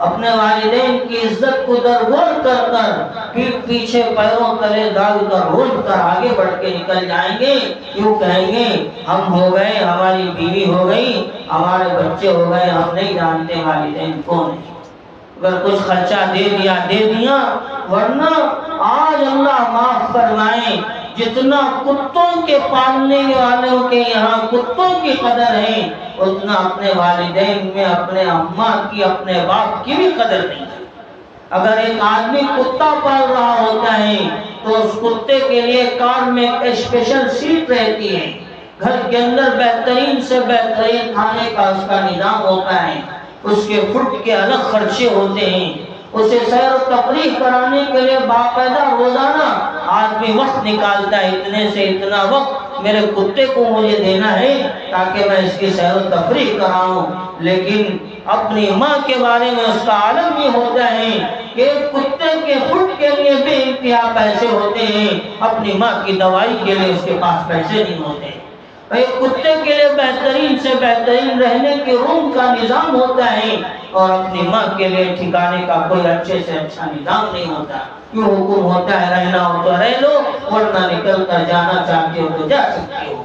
اپنے والدین کی عزت کو درگور کر کر، پیٹھ پیچھے پیروں تلے ڈال کر رول کر آگے بڑھ کے نکل جائیں گے۔ یوں کہیں گے ہم ہو گئے، ہماری بیوی ہو گئی، ہمارے بچے ہو گئے، ہم نہیں جانتے والدین کون ہیں۔ اگر کچھ خرچہ دے دیا، ورنہ آج اللہ معاف فرمائے جتنا کتوں کے پالنے والوں کے یہاں کتوں کی قدر ہے، اتنا اپنے والدین میں اپنے اماں کی، اپنے باپ کی بھی قدر نہیں ہے۔ اگر ایک آدمی کتا پال رہا ہوتا ہے تو اس کتے کے لیے کار میں اسپیشل سیٹ رہتی ہے، گھر کے اندر بہترین سے بہترین کھانے کا اس کا نظام ہوتا ہے، اس کے فوڈ کے الگ خرچے ہوتے ہیں، اسے سیر و تفریح کرانے کے لیے باقاعدہ روزانہ آدمی وقت نکالتا ہے، اتنے سے اتنا وقت میرے کتے کو مجھے دینا ہے تاکہ میں اس کی سیر و تفریح کراؤں۔ لیکن اپنی ماں کے بارے میں اس کا عالم یہ ہوتا ہے کہ کتے کے فوڈ کے لیے بے انتہا پیسے ہوتے ہیں، اپنی ماں کی دوائی کے لیے اس کے پاس پیسے نہیں ہوتے۔ ایک کتے کے لیے بہترین سے بہترین رہنے کے روم کا نظام ہوتا ہے اور اپنی ماں کے لیے ٹھکانے کا کوئی اچھے سے اچھا نظام نہیں ہوتا۔ کیوں حکم ہوتا ہے رہنا ہو تو رہ لو، ورنہ نکل کر جانا چاہتے ہو تو جا سکتے ہو۔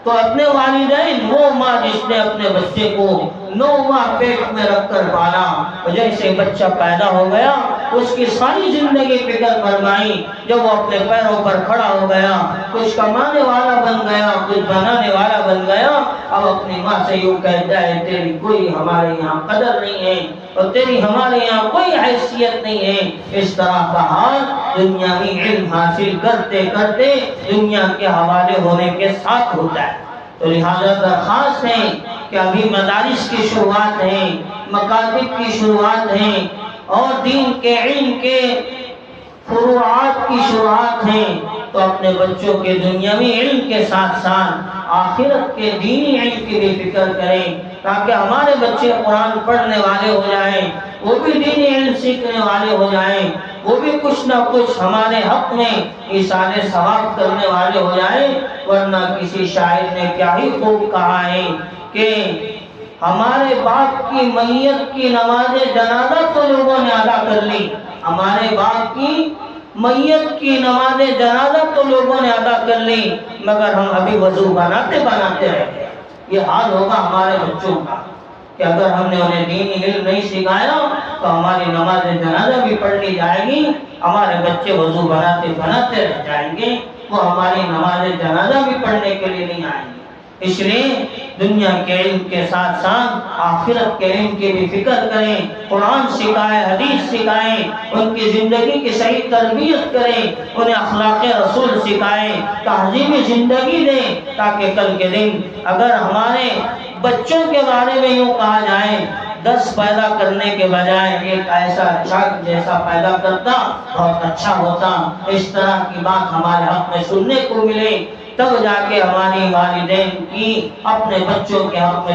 تو اپنے والدین، وہ ماں جس نے اپنے بچے کو 9 ماہ پیٹ میں رکھ کر پالا، جیسے بچہ پیدا ہو گیا اس کی ساری زندگی فکر فرمائی، جب وہ اپنے پیروں پر کھڑا ہو گیا، کچھ کمانے والا بن گیا، کچھ بنانے والا بن گیا، اب اپنی ماں سے یوں کہتا ہے تیری کوئی ہمارے یہاں قدر نہیں ہے اور تیری ہمارے یہاں کوئی حیثیت نہیں ہے۔ اس طرح کا حال دنیاوی علم حاصل کرتے کرتے دنیا کے حوالے ہونے کے ساتھ ہوتا ہے۔ تو لہذا درخواست ہے کہ ابھی مدارس کی شروعات ہے، مکاتب کی شروعات ہے اور دین کے علم کے فروعات کی شروعات ہیں، تو اپنے بچوں کے دنیاوی علم کے ساتھ ساتھ آخرت کے دینی علم کی بھی فکر کریں تاکہ ہمارے بچے قرآن پڑھنے والے ہو جائیں، وہ بھی دینی علم سیکھنے والے ہو جائیں، وہ بھی کچھ نہ کچھ ہمارے حق میں ایصال ثواب کرنے والے ہو جائیں۔ ورنہ کسی شاعر نے کیا ہی خوب کہا ہے کہ ہمارے باپ کی میت کی نماز جنازہ تو لوگوں نے ادا کر لی، ہمارے باپ کی میت کی نماز جنازہ تو لوگوں نے ادا کر لی، مگر ہم ابھی وضو بناتے رہے۔ یہ حال ہوگا ہمارے بچوں کا کہ اگر ہم نے انہیں دینی علم نہیں سکھایا تو ہماری نماز جنازہ بھی پڑھ لی جائے گی، ہمارے بچے وضو بناتے رہ جائیں گے، وہ ہماری نماز جنازہ بھی پڑھنے کے لیے نہیں آئیں گے۔ اس لیے دنیا کے علم کے ساتھ ساتھ آخرت کے علم کی بھی فکر کریں، قرآن سکھائیں، حدیث سکھائیں، ان کی زندگی کی صحیح تربیت کریں، انہیں اخلاق رسول سکھائیں، تہذیبی زندگی دیں تاکہ کل کے دن اگر ہمارے بچوں کے بارے میں یوں کہا جائے 10 پیدا کرنے کے بجائے ایک ایسا شخص جیسا پیدا کرتا بہت اچھا ہوتا، اس طرح کی بات ہمارے حق میں سننے کو ملے، تب جا کے ہماری والدین کی اپنے بچوں کے حق میں